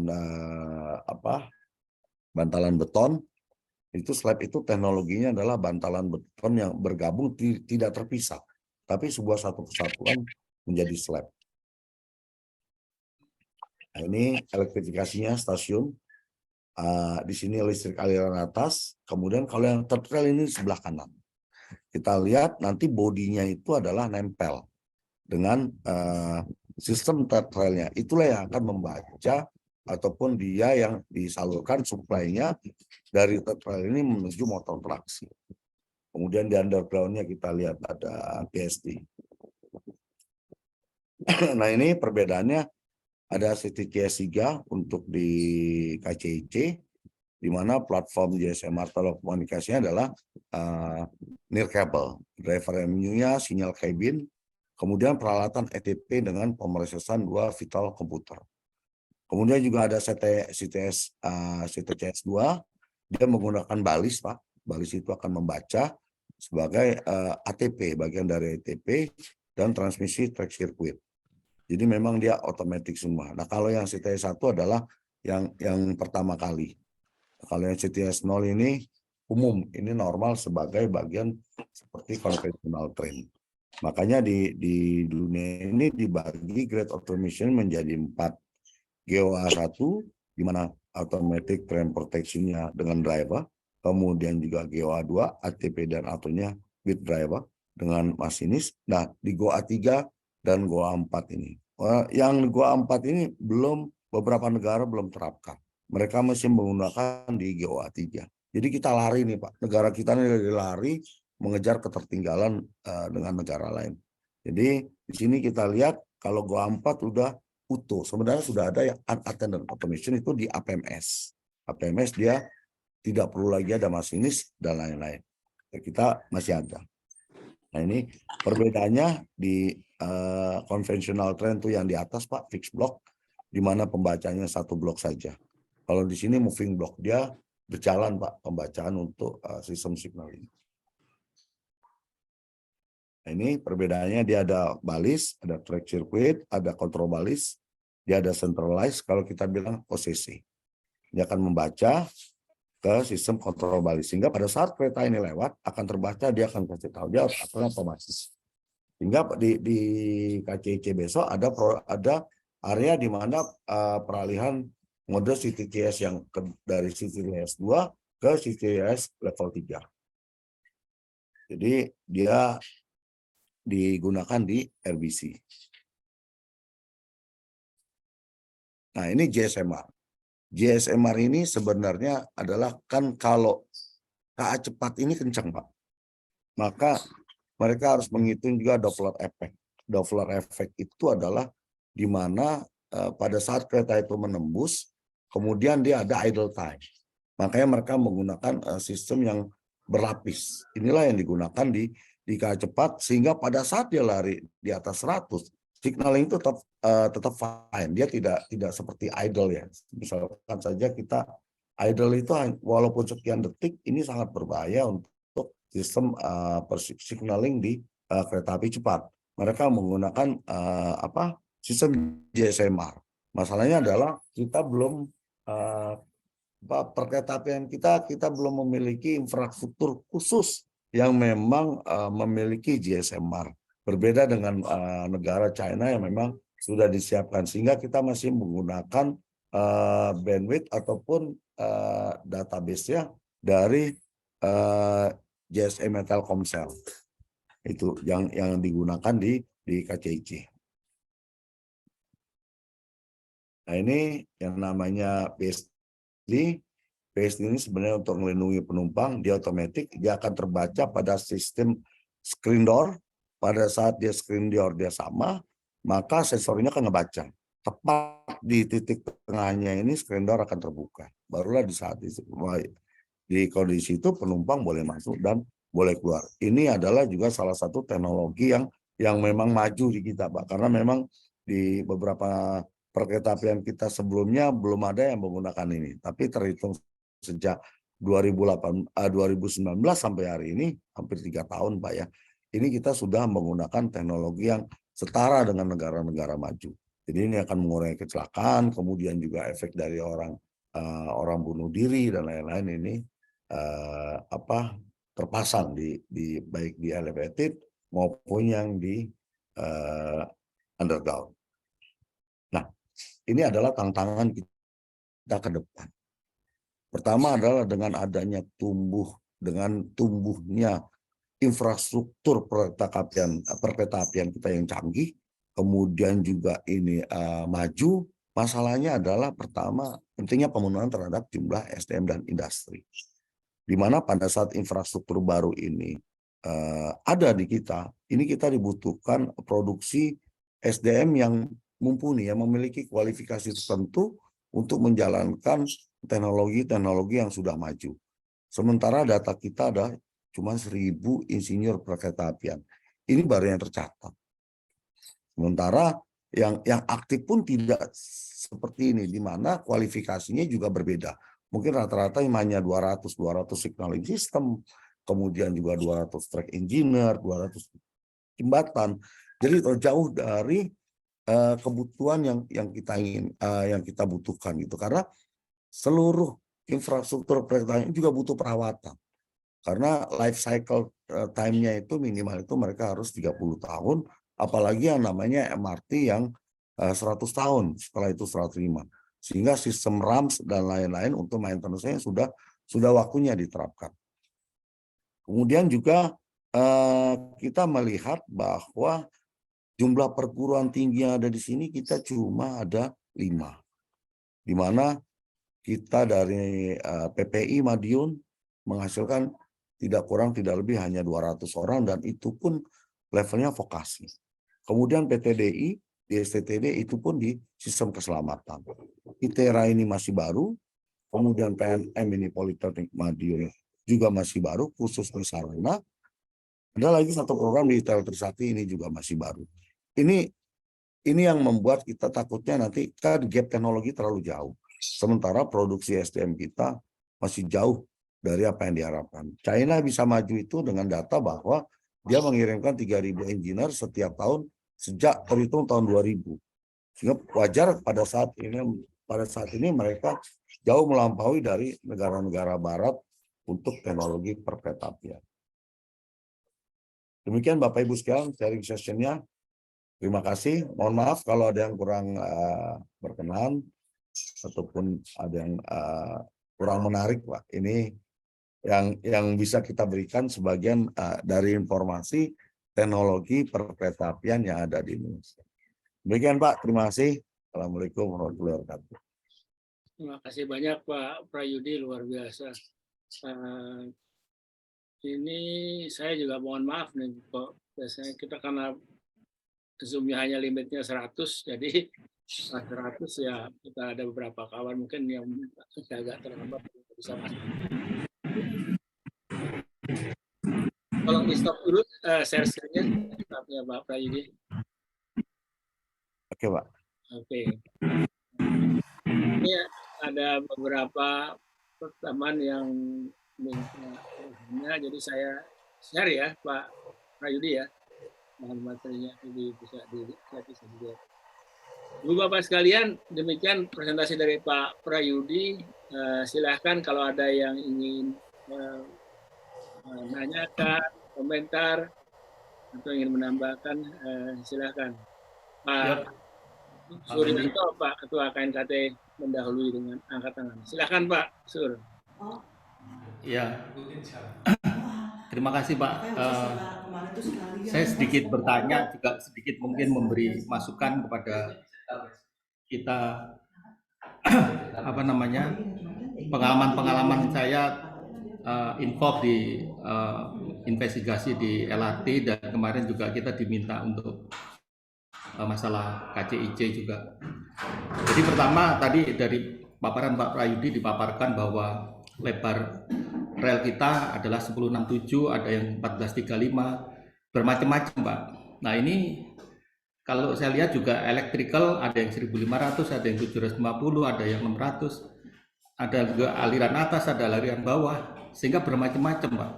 bantalan beton. Itu slab itu teknologinya adalah bantalan beton yang bergabung tidak terpisah, tapi sebuah satu kesatuan menjadi slab. Nah, ini elektrifikasinya stasiun. Di sini listrik aliran atas. Kemudian kalau yang third rail ini sebelah kanan. Kita lihat nanti bodinya itu adalah nempel dengan sistem third railnya. Itulah yang akan membaca ataupun dia yang disalurkan supply-nya dari third rail ini menuju motor traksi. Kemudian di underground-nya kita lihat ada PSD. Nah ini perbedaannya, ada CTCS 3 untuk di KCIC, di mana platform GSM telekomunikasinya adalah near cable, driver MU-nya, sinyal cabin, kemudian peralatan ETP dengan pemrosesan 2 vital komputer. Kemudian juga ada CTCS 2, dia menggunakan balis, Pak. Balis itu akan membaca sebagai ATP, bagian dari ATP, dan transmisi track circuit. Jadi memang dia otomatis semua. Nah kalau yang CTS 1 adalah yang pertama kali. Kalau yang CTS 0 ini umum, ini normal sebagai bagian seperti konvensional train. Makanya di dunia ini dibagi grade automation menjadi 4. GOA 1, di mana automatic train protection-nya dengan driver. Kemudian juga GOA 2, ATP dan autonya with driver dengan masinis. Nah, di GOA 3 dan GOA 4 ini. Yang GOA 4 ini beberapa negara belum terapkan. Mereka masih menggunakan di GOA 3. Jadi kita lari nih Pak, negara kita ini lari mengejar ketertinggalan dengan negara lain. Jadi di sini kita lihat kalau Go 4 udah utuh, sebenarnya sudah ada yang unattended automation itu di APMS. APMS dia tidak perlu lagi ada masinis dan lain-lain. Kita masih ada. Nah ini perbedaannya di konvensional train itu yang di atas Pak, fixed block, di mana pembacanya satu blok saja. Kalau di sini moving block, dia berjalan Pak pembacaan untuk sistem signaling. Nah, ini perbedaannya dia ada balis, ada track circuit, ada kontrol balis, dia ada centralized, kalau kita bilang OCC. Dia akan membaca ke sistem kontrol balis, sehingga pada saat kereta ini lewat akan terbaca, dia akan kasih tahu dia harus otomatis. Sehingga di KCIC besok ada area di mana peralihan mode CTCS yang dari CTCS 2 ke CTCS level 3. Jadi dia digunakan di RBC. Nah ini GSMR. GSMR ini sebenarnya adalah kan kalau KA cepat ini kencang Pak, maka mereka harus menghitung juga Doppler effect. Doppler effect itu adalah di mana pada saat kereta itu menembus, kemudian dia ada idle time. Makanya mereka menggunakan sistem yang berlapis. Inilah yang digunakan di KA cepat, sehingga pada saat dia lari di atas 100, signaling itu tetap fine. Dia tidak seperti idle ya. Misalkan saja kita idle itu walaupun sekian detik, ini sangat berbahaya untuk sistem signaling di kereta api cepat. Mereka menggunakan sistem GSMR. Masalahnya adalah kita belum perkeretaapian kita belum memiliki infrastruktur khusus yang memang memiliki GSMR. Berbeda dengan negara China yang memang sudah disiapkan, sehingga kita masih menggunakan bandwidth ataupun database-nya dari GSM Telkomsel. Itu yang digunakan di KCIC. Nah ini yang namanya PSD. PSD ini sebenarnya untuk melindungi penumpang, dia otomatis, dia akan terbaca pada sistem screen door. Pada saat dia screen door dia sama, maka sensornya akan ngebaca. Tepat di titik tengahnya ini screen door akan terbuka. Barulah di saat itu, di kondisi itu penumpang boleh masuk dan boleh keluar. Ini adalah juga salah satu teknologi yang memang maju di kita Pak, karena memang di beberapa perkeretaapian kita sebelumnya belum ada yang menggunakan ini, tapi terhitung sejak 2019 sampai hari ini hampir 3 tahun Pak ya. Ini kita sudah menggunakan teknologi yang setara dengan negara-negara maju. Jadi ini akan mengurangi kecelakaan, kemudian juga efek dari orang bunuh diri dan lain-lain ini terpasang di baik di elevated maupun yang di underground. Nah, ini adalah tantangan kita ke depan. Pertama adalah dengan adanya tumbuhnya infrastruktur perkeretaapian kita yang canggih, kemudian juga ini maju. Masalahnya adalah pertama pentingnya pemenuhan terhadap jumlah SDM dan industri. Di mana pada saat infrastruktur baru ini ada di kita, ini kita dibutuhkan produksi SDM yang mumpuni, yang memiliki kualifikasi tertentu untuk menjalankan teknologi-teknologi yang sudah maju. Sementara data kita ada cuma 1.000 insinyur perkeretaapian. Ini baru yang tercatat. Sementara yang aktif pun tidak seperti ini, di mana kualifikasinya juga berbeda. Mungkin rata-rata hanya 200 signaling system, kemudian juga 200 track engineer, 200 jembatan. Jadi jauh dari kebutuhan yang kita yang kita butuhkan gitu, karena seluruh infrastruktur perkeretaapian juga butuh perawatan, karena life cycle time-nya itu minimal itu mereka harus 30 tahun, apalagi yang namanya MRT yang 100 tahun, setelah itu 105, sehingga sistem RAMS dan lain-lain untuk maintenance-nya sudah waktunya diterapkan. Kemudian juga kita melihat bahwa jumlah perguruan tinggi yang ada di sini kita cuma ada 5. Di mana kita dari PPI Madiun, menghasilkan tidak kurang tidak lebih hanya 200 orang dan itu pun levelnya vokasi. Kemudian PTDI di STTD itu pun di sistem keselamatan. ITERA ini masih baru, kemudian PNM ini Politeknik Madiun juga masih baru, khusus di sarana. Ada lagi satu program di ITERA Trisakti ini juga masih baru. Ini yang membuat kita takutnya nanti kan gap teknologi terlalu jauh. Sementara produksi SDM kita masih jauh dari apa yang diharapkan. China bisa maju itu dengan data bahwa dia mengirimkan 3.000 engineer setiap tahun sejak terhitung tahun 2000. Sehingga wajar pada saat ini mereka jauh melampaui dari negara-negara barat untuk teknologi perkereta-apian. Demikian Bapak Ibu sekalian sharing sessionnya. Terima kasih. Mohon maaf kalau ada yang kurang berkenan ataupun ada yang kurang menarik, Pak. Ini yang bisa kita berikan sebagian dari informasi teknologi perkereta-apian yang ada di Indonesia. Demikian Pak, terima kasih. Assalamualaikum warahmatullahi wabarakatuh. Terima kasih banyak Pak Prayudi, luar biasa. Ini saya juga mohon maaf nih, Pak. Biasanya kita karena Zoom-nya hanya limitnya 100, jadi 100 ya kita ada beberapa kawan mungkin yang agak terlambat bisa masuk. Kalau di stop dulu share-nya ya Pak Prayudi. Oke Pak. Oke. Ini ada beberapa teman yang minta, jadi saya share ya Pak Prayudi ya. Bahan materinya ini bisa dilihat juga. Ibu Bapak sekalian, demikian presentasi dari Pak Prayudi. Silahkan kalau ada yang ingin menanyakan, komentar, atau ingin menambahkan, silahkan. Pak Suryanto, Pak Ketua KNKT mendahului dengan angkat tangan. Silahkan Pak Sur. Ya, terima kasih Pak. Saya sedikit bertanya, juga sedikit mungkin memberi masukan kepada kita, pengalaman saya involved di investigasi di LRT, dan kemarin juga kita diminta untuk masalah KCIC juga. Jadi pertama tadi dari paparan Pak Prayudi dipaparkan bahwa lebar rel kita adalah 1067, ada yang 1435, bermacam-macam Pak. Nah ini kalau saya lihat juga electrical ada yang 1500, ada yang 750, ada yang 600, ada juga aliran atas, ada aliran bawah, sehingga bermacam-macam Pak.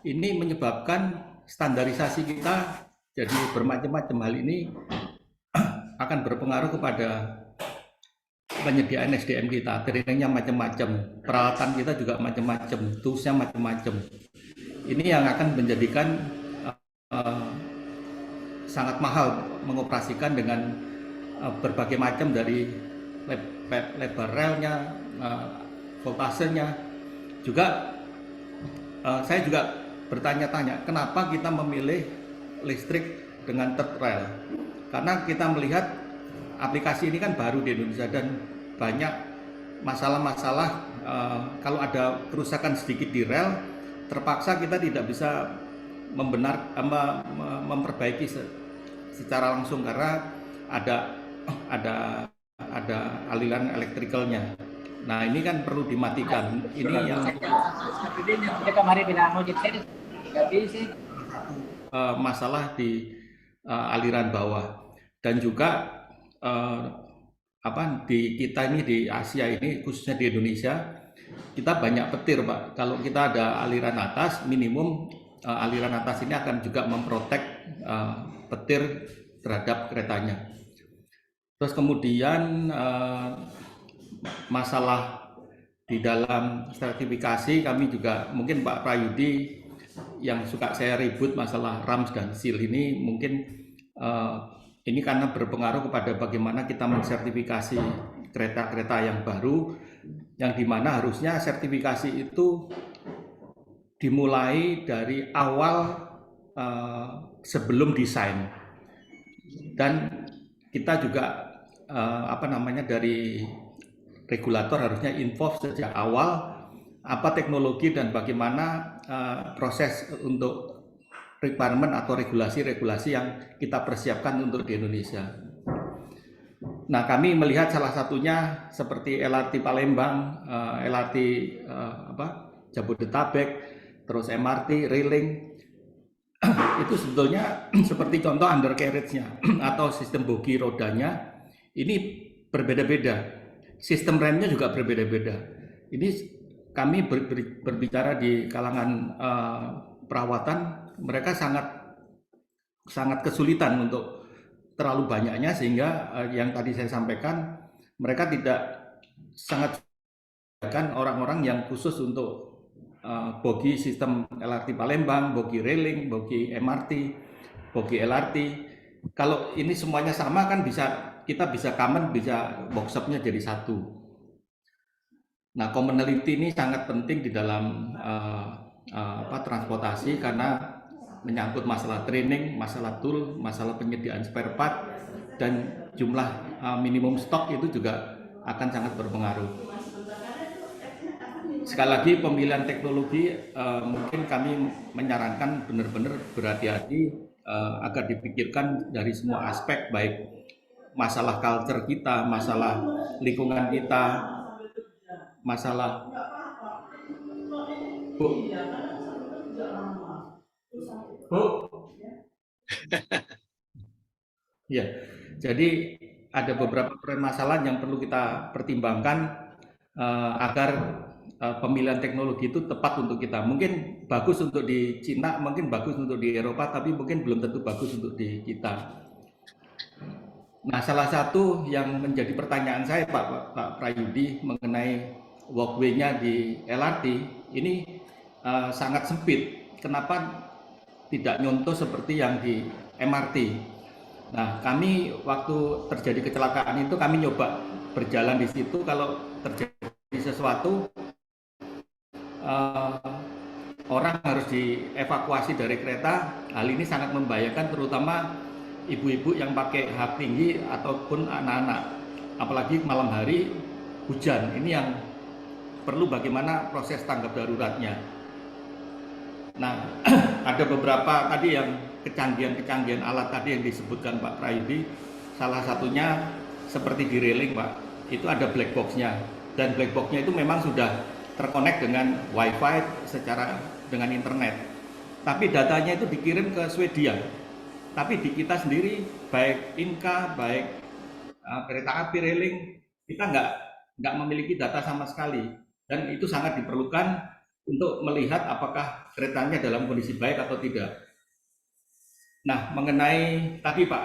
Ini menyebabkan standarisasi kita jadi bermacam-macam. Hal ini akan berpengaruh kepada penyediaan SDM kita, trainingnya macam-macam, peralatan kita juga macam-macam, toolsnya macam-macam. Ini yang akan menjadikan sangat mahal mengoperasikan dengan berbagai macam dari lebar relnya, voltasenya. Juga saya juga bertanya-tanya, kenapa kita memilih listrik dengan third rail? Karena kita melihat aplikasi ini kan baru di Indonesia dan banyak masalah-masalah. Kalau ada kerusakan sedikit di rel, terpaksa kita tidak bisa memperbaiki secara langsung karena ada aliran elektrikalnya. Nah ini kan perlu dimatikan. Ini yang masalah di aliran bawah. Dan juga di kita ini di Asia ini, khususnya di Indonesia, kita banyak petir Pak. Kalau kita ada aliran atas, minimum aliran atas ini akan juga memprotek petir terhadap keretanya. Terus kemudian masalah di dalam sertifikasi, kami juga mungkin Pak Prayudi yang suka saya ribut masalah RAMS dan SIL ini, mungkin ini karena berpengaruh kepada bagaimana kita mensertifikasi kereta-kereta yang baru, yang dimana harusnya sertifikasi itu dimulai dari awal sebelum desain. Dan kita juga dari regulator harusnya involve sejak awal apa teknologi dan bagaimana proses untuk requirement atau regulasi-regulasi yang kita persiapkan untuk di Indonesia. Nah, kami melihat salah satunya seperti LRT Palembang, LRT Jabodetabek, terus MRT, railing, itu sebetulnya seperti contoh undercarriage-nya atau sistem bogi rodanya ini berbeda-beda, sistem remnya juga berbeda-beda. Ini kami berbicara di kalangan perawatan, mereka sangat kesulitan untuk terlalu banyaknya, sehingga yang tadi saya sampaikan, mereka tidak sangat kan orang-orang yang khusus untuk bogi sistem LRT Palembang, bogi railing, bogi MRT, bogi LRT. Kalau ini semuanya sama kan kita bisa common, bisa workshopnya jadi satu. Nah, commonality ini sangat penting di dalam transportasi karena menyangkut masalah training, masalah tool, masalah penyediaan spare part, dan jumlah minimum stok itu juga akan sangat berpengaruh. Sekali lagi, pemilihan teknologi mungkin kami menyarankan benar-benar berhati-hati agar dipikirkan dari semua aspek, baik masalah culture kita, masalah lingkungan kita, masalah Bu. Ya, jadi ada beberapa permasalahan yang perlu kita pertimbangkan agar pemilihan teknologi itu tepat untuk kita. Mungkin bagus untuk di Cina, mungkin bagus untuk di Eropa, tapi mungkin belum tentu bagus untuk di kita. Nah, salah satu yang menjadi pertanyaan saya Pak Prayudi mengenai walkway-nya di LRT ini sangat sempit. Kenapa tidak nyontoh seperti yang di MRT? Nah, kami waktu terjadi kecelakaan itu kami nyoba berjalan di situ. Kalau terjadi sesuatu, orang harus dievakuasi dari kereta. Hal ini sangat membahayakan, terutama ibu-ibu yang pakai hak tinggi ataupun anak-anak, apalagi malam hari hujan. Ini yang perlu bagaimana proses tanggap daruratnya. Nah, ada beberapa tadi yang kecanggihan alat tadi yang disebutkan Pak Prayudi. Salah satunya seperti di railing, Pak, itu ada black box-nya, dan black box-nya itu memang sudah terkonek dengan wifi dengan internet, tapi datanya itu dikirim ke Swedia. Tapi di kita sendiri, baik Inka, baik kereta api railing, kita nggak memiliki data sama sekali, dan itu sangat diperlukan untuk melihat apakah keretanya dalam kondisi baik atau tidak. Nah, mengenai tadi Pak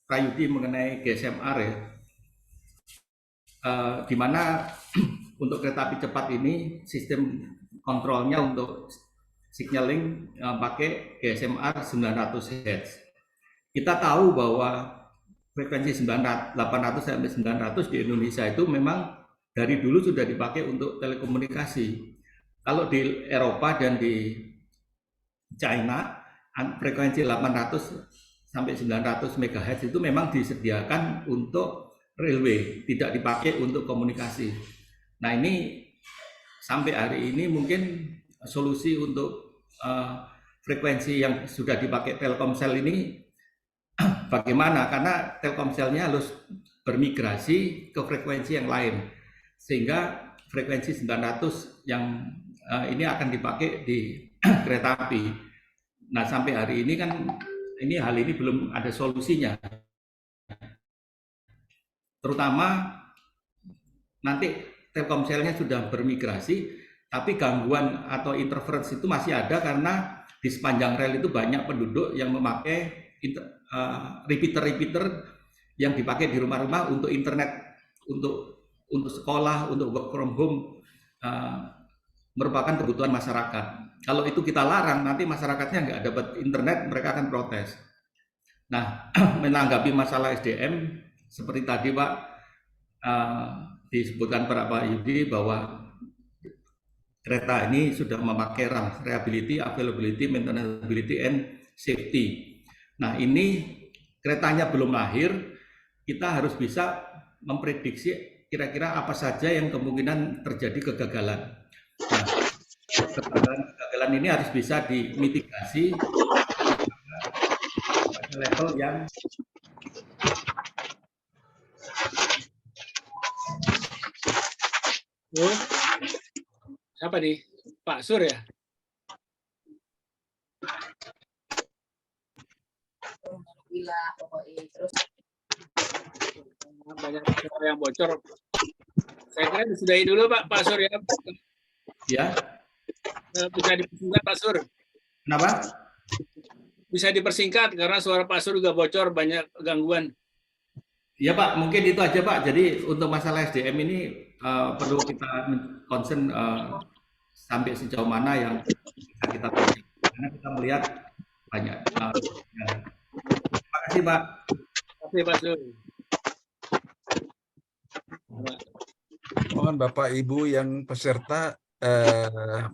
Prayudi mengenai GSMR ya, di mana untuk kereta api cepat ini sistem kontrolnya untuk signaling pakai GSMR 900 Hz. Kita tahu bahwa frekuensi 800 sampai 900 di Indonesia itu memang dari dulu sudah dipakai untuk telekomunikasi. Kalau di Eropa dan di China, frekuensi 800 sampai 900 MHz itu memang disediakan untuk railway, tidak dipakai untuk komunikasi. Nah, ini sampai hari ini mungkin solusi untuk frekuensi yang sudah dipakai Telkomsel ini bagaimana? Karena Telkomselnya harus bermigrasi ke frekuensi yang lain, sehingga frekuensi 900 yang ini akan dipakai di kereta api. Nah, sampai hari ini kan hal ini belum ada solusinya. Terutama nanti Telkomselnya sudah bermigrasi, tapi gangguan atau interference itu masih ada karena di sepanjang rel itu banyak penduduk yang memakai repeater yang dipakai di rumah-rumah untuk internet, untuk sekolah, untuk work from home, merupakan kebutuhan masyarakat. Kalau itu kita larang, nanti masyarakatnya nggak dapat internet, mereka akan protes. Nah, menanggapi masalah SDM, seperti tadi Pak disebutkan Pak Yudi bahwa kereta ini sudah memakai RAM, reliability, availability, maintainability, and safety. Nah, ini keretanya belum lahir, kita harus bisa memprediksi kira-kira apa saja yang kemungkinan terjadi kegagalan. Nah, kegagalan ini harus bisa dimitigasi pada level yang Siapa nih? Pak Sur ya? Banyak yang bocor. Saya kira disudahi dulu Pak Sur ya. ya. Bisa dipersingkat Pak Sur. Kenapa? Bisa dipersingkat karena suara Pak Sur juga bocor, banyak gangguan. Ya Pak, mungkin itu aja Pak. Jadi untuk masalah SDM ini perlu kita concern sampai sejauh mana yang bisa kita kerjakan. Karena kita melihat banyak. Terima kasih Pak. Terima kasih Pak Sur. Mohon Bapak Ibu yang peserta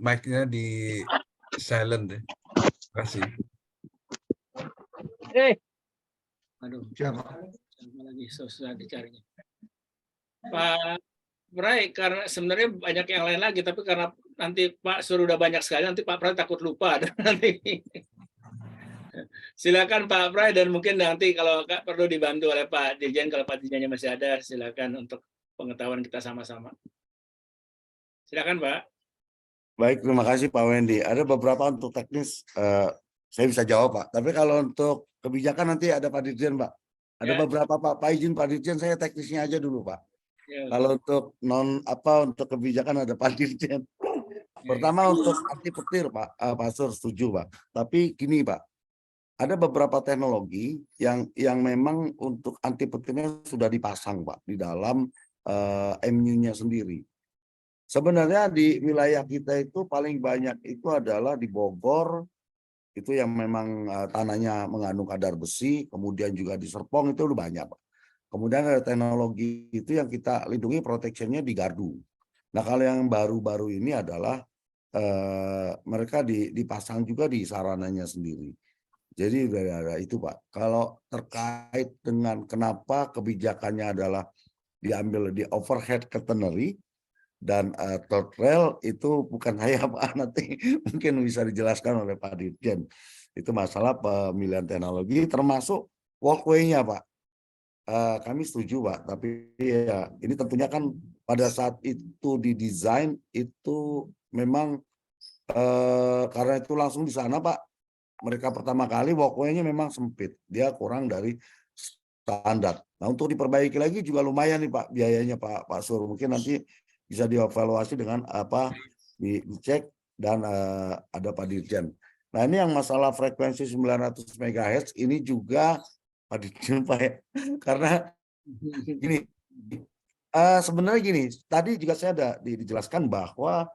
mic-nya di silent. Terima kasih. Aduh. Siapa lagi susah dicarinya. Pak Prai, karena sebenarnya banyak yang lain lagi, tapi karena nanti Pak Sur udah banyak sekali, nanti Pak Prai takut lupa. Nanti. Silakan Pak Prai, dan mungkin nanti kalau perlu dibantu oleh Pak Dirjen, kalau Pak Dirjennya masih ada, silakan untuk pengetahuan kita sama-sama. Silakan Pak. Baik, terima kasih Pak Wendy. Ada beberapa untuk teknis, saya bisa jawab Pak. Tapi kalau untuk kebijakan nanti ada Pak Dirjen Pak. Ada beberapa Pak izin Pak Dirjen, saya teknisnya aja dulu Pak. Ya. Kalau untuk untuk kebijakan ada Pak Dirjen. Pertama untuk anti petir Pak, Pak Sur setuju Pak. Tapi gini Pak, ada beberapa teknologi yang memang untuk anti petirnya sudah dipasang Pak di dalam MU-nya sendiri. Sebenarnya di wilayah kita itu paling banyak itu adalah di Bogor, itu yang memang tanahnya mengandung kadar besi, kemudian juga di Serpong itu udah banyak Pak. Kemudian ada teknologi itu yang kita lindungi protection-nya di Gardu. Nah kalau yang baru-baru ini adalah mereka dipasang juga di sarananya sendiri. Jadi ada itu Pak. Kalau terkait dengan kenapa kebijakannya adalah diambil di overhead catenary dan third rail, itu bukan saya Pak, nanti mungkin bisa dijelaskan oleh Pak Dirjen. Itu masalah pemilihan teknologi termasuk walkway-nya Pak. Kami setuju Pak, tapi ya ini tentunya kan pada saat itu didesain itu memang karena itu langsung di sana Pak. Mereka pertama kali walkway-nya memang sempit, dia kurang dari standar. Nah untuk diperbaiki lagi juga lumayan nih Pak biayanya Pak Sur. Mungkin nanti bisa dievaluasi dengan dicek dan ada Pak Dirjen. Nah ini yang masalah frekuensi 900 MHz ini juga Pak Dirjen Pak ya. Karena gini, sebenarnya gini, tadi juga saya ada dijelaskan bahwa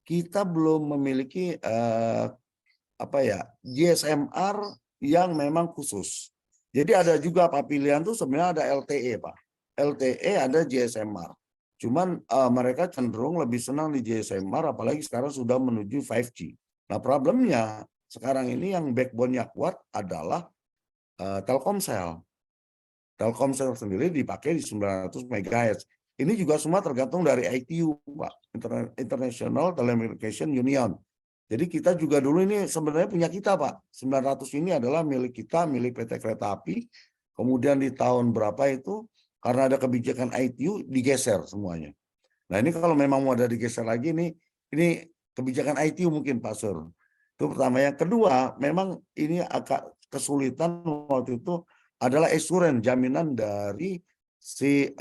kita belum memiliki GSMR yang memang khusus. Jadi ada juga Pak pilihan tuh sebenarnya ada LTE Pak. LTE ada GSMR. Cuman mereka cenderung lebih senang di GSMR, apalagi sekarang sudah menuju 5G. Nah problemnya sekarang ini yang backbone-nya kuat adalah Telkomsel. Telkomsel sendiri dipakai di 900 MHz. Ini juga semua tergantung dari ITU, Pak, International Telecommunication Union. Jadi kita juga dulu ini sebenarnya punya kita, Pak. 900 ini adalah milik kita, milik PT Kereta Api. Kemudian di tahun berapa itu, karena ada kebijakan ITU, digeser semuanya. Nah ini kalau memang mau ada digeser lagi, ini kebijakan ITU mungkin, Pak Sur. Itu pertama. Yang kedua, memang ini agak kesulitan waktu itu adalah assurance, jaminan dari si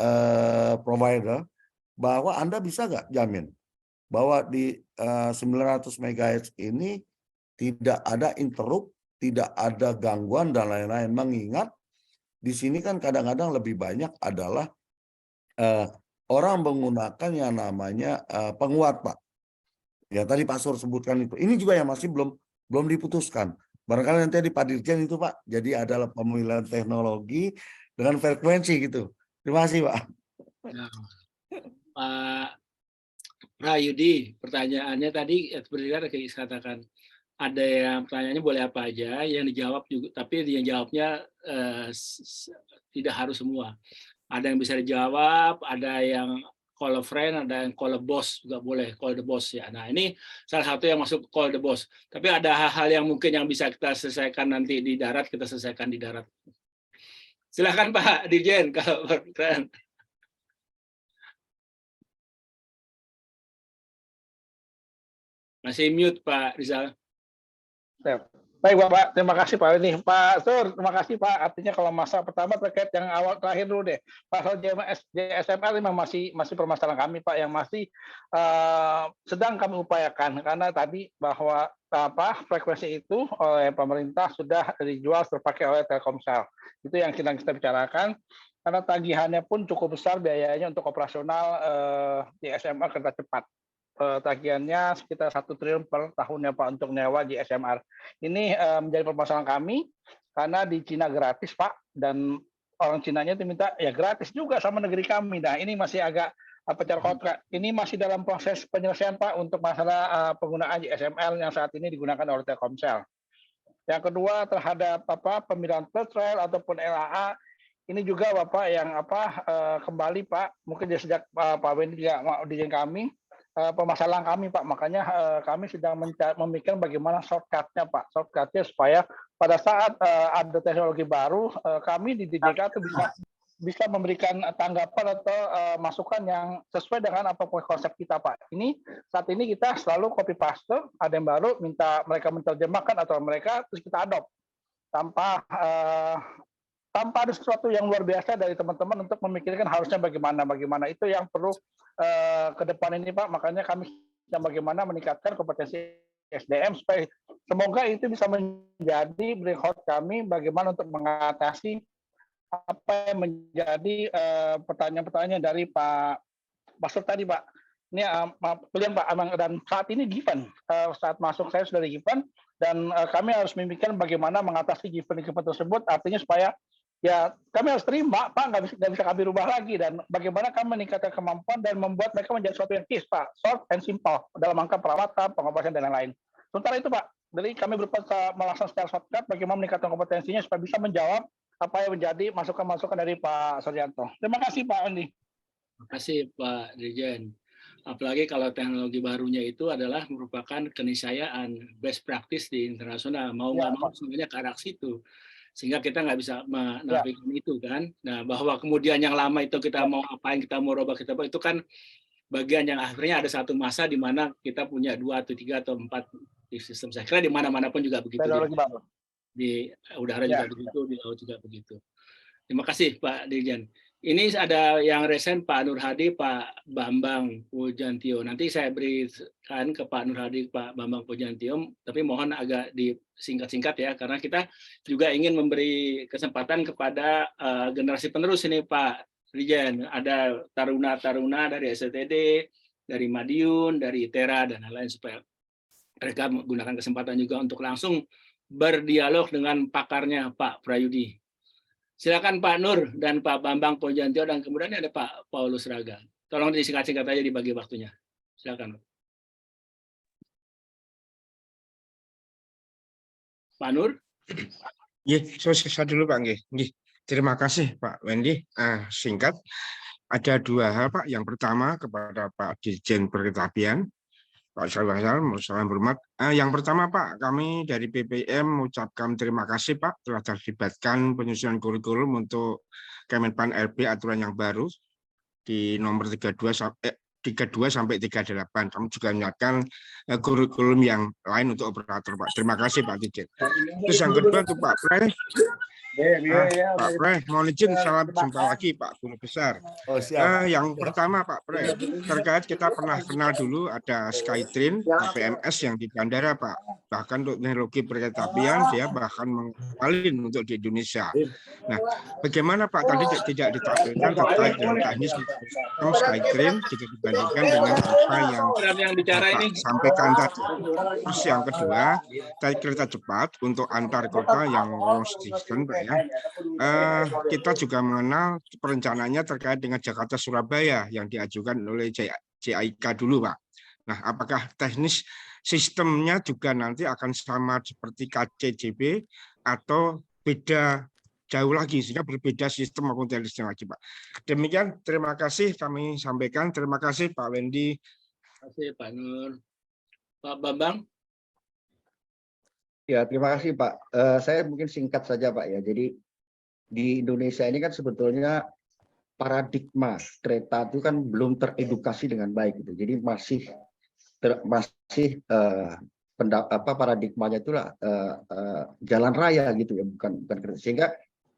provider bahwa Anda bisa nggak jamin bahwa di 900 MHz ini tidak ada interrupt, tidak ada gangguan dan lain-lain. Mengingat di sini kan kadang-kadang lebih banyak adalah orang menggunakan yang namanya penguat, Pak. Ya tadi Pak Sur sebutkan itu. Ini juga yang masih belum diputuskan. Barangkali nanti di Pak Dirjen itu Pak. Jadi adalah pemilihan teknologi dengan frekuensi gitu. Terima kasih Pak. Nah, Pak Prayudi, pertanyaannya tadi seperti yang katakan, ada yang pertanyaannya boleh apa aja, yang dijawab juga, tapi yang jawabnya tidak harus semua. Ada yang bisa dijawab, ada yang call a friend, ada yang call a boss juga boleh, call the boss ya. Nah ini salah satu yang masuk call the boss. Tapi ada hal-hal yang mungkin yang bisa kita selesaikan nanti di darat, kita selesaikan di darat. Silakan Pak Dirjen kalau berkenan. Masih mute Pak Rizal. Baik Bapak, terima kasih Pak ini. Pak Sur, terima kasih Pak. Artinya kalau masa pertama terkait yang awal terakhir dulu deh. Pasal JSMR memang masih permasalahan kami Pak, yang masih sedang kami upayakan, karena tadi bahwa frekuensi itu oleh pemerintah sudah dijual terpakai oleh Telkomsel. Itu yang sedang kita bicarakan, karena tagihannya pun cukup besar biayanya untuk operasional JSMR kereta cepat. Tagihannya sekitar 1 triliun per tahunnya Pak untuk nyewa di SMR. Ini menjadi permasalahan kami karena di Cina gratis Pak, dan orang Cinanya itu minta ya gratis juga sama negeri kami. Nah ini masih agak pecah kontrak. Ini masih dalam proses penyelesaian Pak untuk masalah penggunaan GSMR yang saat ini digunakan oleh Telkomsel. Yang kedua terhadap pemilihan third rail ataupun LAA, ini juga Bapak yang kembali Pak, mungkin sejak Pak Wendy juga mau dijen kami, permasalahan kami Pak, makanya kami sedang memikirkan bagaimana shortcut-nya Pak, shortcut-nya supaya pada saat ada teknologi baru, kami di DJK itu bisa memberikan tanggapan atau masukan yang sesuai dengan apa konsep kita Pak. Ini saat ini kita selalu copy paste, ada yang baru minta mereka menerjemahkan atau mereka terus kita adopt tanpa ada sesuatu yang luar biasa dari teman-teman untuk memikirkan harusnya bagaimana itu yang perlu ke depan ini Pak. Makanya kami sedang bagaimana meningkatkan kompetensi SDM supaya semoga itu bisa menjadi breakout kami bagaimana untuk mengatasi apa yang menjadi pertanyaan-pertanyaan dari Pak Basur tadi Pak. Ini pilihan Pak Amang, dan saat ini given, saat masuk saya sudah di given, dan kami harus memikirkan bagaimana mengatasi given tersebut, artinya supaya ya kami harus terima Pak, nggak bisa kami rubah lagi, dan bagaimana kami meningkatkan kemampuan dan membuat mereka menjadi sesuatu yang kis Pak, short and simple dalam angka perawatan, pengoperasian dan lain-lain. Sementara itu Pak, jadi kami melaksanakan secara shortcut bagaimana meningkatkan kompetensinya supaya bisa menjawab apa yang menjadi masukan-masukan dari Pak Suryanto. Terima kasih Pak Andi. Terima kasih Pak Dirjen. Apalagi kalau teknologi barunya itu adalah merupakan keniscayaan best practice di internasional, mau nggak mau sebenarnya ke arah situ, sehingga kita nggak bisa menafikan itu kan. Nah bahwa kemudian yang lama itu kita mau apain, kita mau robah, kita itu kan bagian yang akhirnya ada satu masa di mana kita punya 2 atau 3 atau 4 sistem. Saya kira di mana-mana pun juga begitu. Di udara juga begitu, di laut juga begitu. Terima kasih Pak Dirjen. Ini ada yang resen Pak Nur Hadi, Pak Bambang Pujantio. Nanti saya berikan ke Pak Nur Hadi, Pak Bambang Pujantio, tapi mohon agak disingkat-singkat ya, karena kita juga ingin memberi kesempatan kepada generasi penerus ini Pak Dirjen. Ada taruna-taruna dari STD, dari Madiun, dari ITERA, dan lain-lain, supaya mereka menggunakan kesempatan juga untuk langsung berdialog dengan pakarnya Pak Prayudi. Silakan Pak Nur dan Pak Bambang Pujantio, dan kemudian ada Pak Paulus Raga. Tolong disingkat-singkat aja, dibagi waktunya. Silakan. Pak Nur? Saya dulu Pak Nggih. Terima kasih Pak Wendy. Singkat, ada 2 hal Pak. Yang pertama kepada Pak Dirjen Perkereta-apian, Pak Salam hormat. Yang pertama Pak, kami dari BPM mengucapkan terima kasih Pak telah terlibatkan penyusunan kurikulum untuk Kemenpan RB aturan yang baru di nomor 32 sampai 38. Kami juga menyiapkan kurikulum yang lain untuk operator Pak. Terima kasih Pak Dirjen. Terus yang kedua untuk Pak Pre. Pak Pre, mohon izin salam jumpa lagi Pak Guru Besar. Yang pertama Pak Pre, terkait kita pernah kenal dulu ada Skytrain PMS yang di bandara Pak. Bahkan untuk teknologi perkereta-apian dia bahkan mengawalin untuk di Indonesia. Nah, bagaimana Pak tadi tidak ditampilkan terkait dengan teknis Skytrain jika dibandingkan dengan apa yang Bapak sampaikan tadi. Terus yang kedua, kereta cepat untuk antar kota yang long distance Pak ya. Kita juga mengenal perencanaannya terkait dengan Jakarta Surabaya yang diajukan oleh JIK dulu Pak. Nah, apakah teknis sistemnya juga nanti akan sama seperti KCJB atau beda jauh lagi, sehingga berbeda sistem maupun teknisnya lagi, Pak. Demikian, terima kasih kami sampaikan. Terima kasih Pak Wendy. Terima kasih Pak Nur. Pak Bambang. Ya, terima kasih Pak. Saya mungkin singkat saja Pak ya. Jadi di Indonesia ini kan sebetulnya paradigma kereta itu kan belum teredukasi dengan baik gitu. Jadi masih paradigmanya itulah jalan raya gitu ya, bukan kereta. Sehingga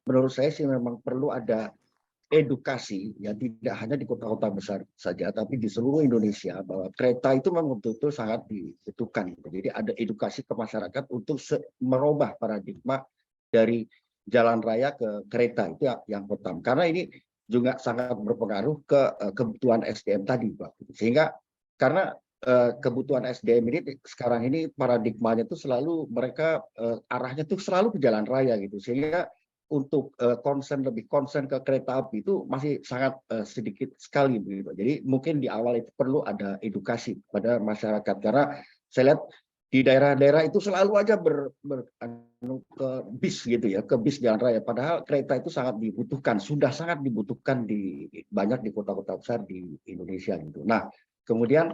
menurut saya sih memang perlu ada edukasi ya, tidak hanya di kota-kota besar saja, tapi di seluruh Indonesia, bahwa kereta itu memang betul-betul sangat dibutuhkan. Jadi ada edukasi ke masyarakat untuk merubah paradigma dari jalan raya ke kereta, itu yang pertama. Karena ini juga sangat berpengaruh ke kebutuhan SDM tadi, Pak. Sehingga karena kebutuhan SDM ini sekarang ini paradigmanya itu selalu mereka arahnya tuh selalu ke jalan raya gitu, sehingga untuk lebih concern ke kereta api itu masih sangat sedikit sekali begitu. Jadi mungkin di awal itu perlu ada edukasi pada masyarakat, karena saya lihat di daerah-daerah itu selalu aja ke bis gitu ya, ke bis jalan raya, padahal kereta itu sangat dibutuhkan, sudah sangat dibutuhkan banyak di kota-kota besar di Indonesia gitu. Nah, kemudian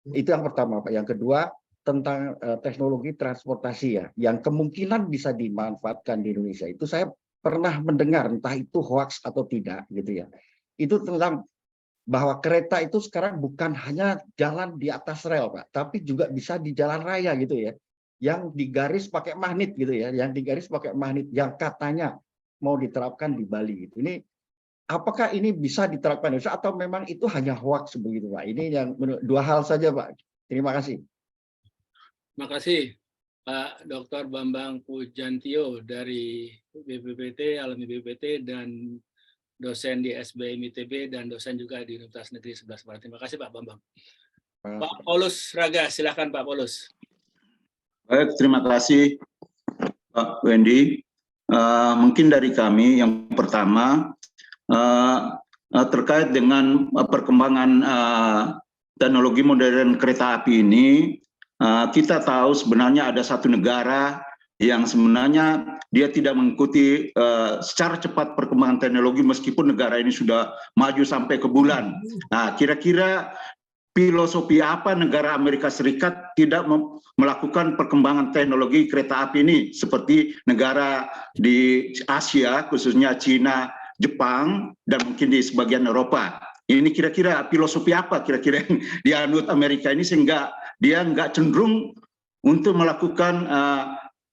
itu yang pertama Pak. Yang kedua tentang teknologi transportasi ya, yang kemungkinan bisa dimanfaatkan di Indonesia. Itu saya pernah mendengar, entah itu hoax atau tidak gitu ya. Itu tentang bahwa kereta itu sekarang bukan hanya jalan di atas rel Pak, tapi juga bisa di jalan raya gitu ya. Yang digaris pakai magnet gitu ya, yang digaris pakai magnet, yang katanya mau diterapkan di Bali gitu. Ini apakah ini bisa diterapkan di Indonesia atau memang itu hanya hoax begitu Pak? Ini yang dua hal saja Pak. Terima kasih. Terima kasih Pak Dr. Bambang Pujantio dari BPPT, alumni BPPT, dan dosen di SBM ITB, dan dosen juga di Universitas Negeri 11 Maret. Terima kasih Pak Bambang. Pak Paulus Raga, silakan Pak Paulus. Baik, terima kasih Pak Wendy. Mungkin dari kami yang pertama terkait dengan perkembangan teknologi modern kereta api ini, kita tahu sebenarnya ada satu negara yang sebenarnya dia tidak mengikuti secara cepat perkembangan teknologi meskipun negara ini sudah maju sampai ke bulan. Nah, kira-kira filosofi apa negara Amerika Serikat tidak melakukan perkembangan teknologi kereta api ini seperti negara di Asia, khususnya Cina, Jepang, dan mungkin di sebagian Eropa. Ini kira-kira filosofi apa kira-kira yang dianut Amerika ini sehingga dia nggak cenderung untuk melakukan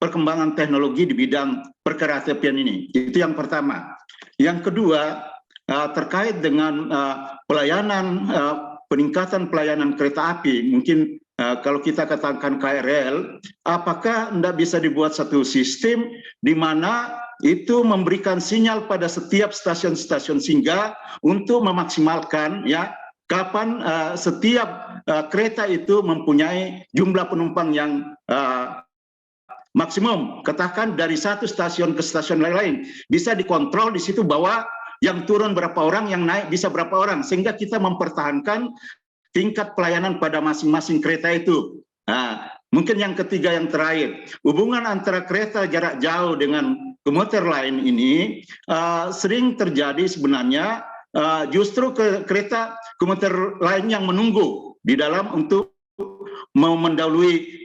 perkembangan teknologi di bidang perkereta apian ini. Itu yang pertama. Yang kedua, terkait dengan peningkatan pelayanan kereta api, mungkin kalau kita katakan KRL, apakah tidak bisa dibuat satu sistem di mana itu memberikan sinyal pada setiap stasiun-stasiun sehingga untuk memaksimalkan ya kapan setiap kereta itu mempunyai jumlah penumpang yang maksimum, katakan dari satu stasiun ke stasiun lain, bisa dikontrol di situ bahwa yang turun berapa orang, yang naik bisa berapa orang, sehingga kita mempertahankan tingkat pelayanan pada masing-masing kereta itu. Nah, mungkin yang ketiga yang terakhir, hubungan antara kereta jarak jauh dengan komuter lain ini sering terjadi sebenarnya justru kereta komuter lain yang menunggu di dalam untuk mau mendahului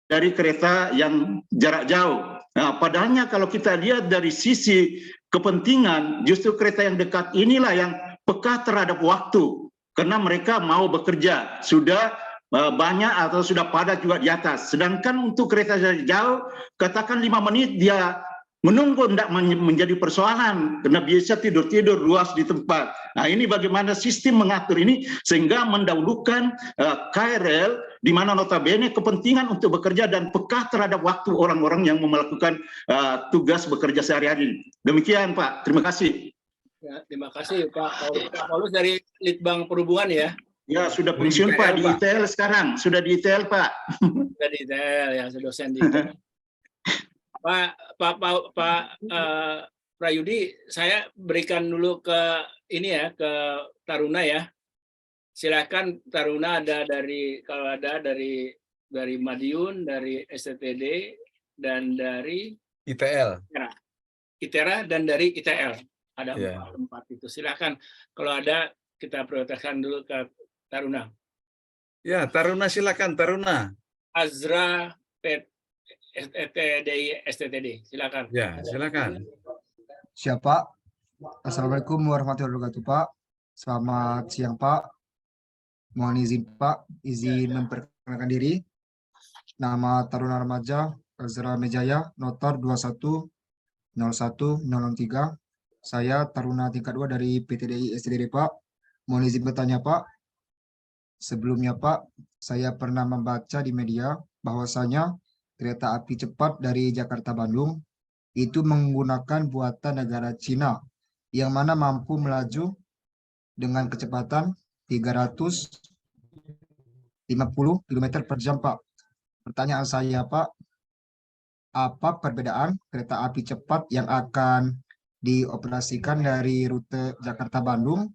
dari kereta yang jarak jauh. Nah, padahalnya kalau kita lihat dari sisi kepentingan, justru kereta yang dekat inilah yang peka terhadap waktu, karena mereka mau bekerja, sudah banyak atau sudah padat juga di atas. Sedangkan untuk kereta jarak jauh, katakan 5 menit dia menunggu tidak menjadi persoalan, karena biasa tidur-tidur luas di tempat. Nah, ini bagaimana sistem mengatur ini sehingga mendahulukan KRL, di mana notabene kepentingan untuk bekerja dan peka terhadap waktu orang-orang yang melakukan tugas bekerja sehari-hari. Demikian Pak, terima kasih. Ya, terima kasih Pak Paulus dari Litbang Perhubungan ya. Ya, sudah pensiun Pak, di ITL sekarang, sudah di ITL Pak. Sudah di ITL ya, sudah dosen di ITL. Pak Prayudi, saya berikan dulu ke ini ya, ke Taruna ya. Silakan Taruna, ada kalau ada dari Madiun, dari STTD, dan dari ITL. ITERA dan dari ITL. Ada Ya. empat itu. Silakan kalau ada kita prioritaskan dulu ke Taruna. Ya, Taruna silakan Taruna. Azra STTDI STTD. Silakan. Ya, silakan. Siapa? Assalamualaikum warahmatullahi wabarakatuh, Pak. Selamat siang, Pak. Mohon izin, Pak. Izin memperkenalkan diri. Nama Taruna Remaja Azra Mejaya, notor 210103. Saya Taruna tingkat 2 dari PTDI STTD, Pak. Mohon izin bertanya, Pak. Sebelumnya, Pak, saya pernah membaca di media bahwasanya kereta api cepat dari Jakarta Bandung itu menggunakan buatan negara Cina yang mana mampu melaju dengan kecepatan 350 km per jam, Pak. Pertanyaan saya, Pak, apa perbedaan kereta api cepat yang akan dioperasikan dari rute Jakarta-Bandung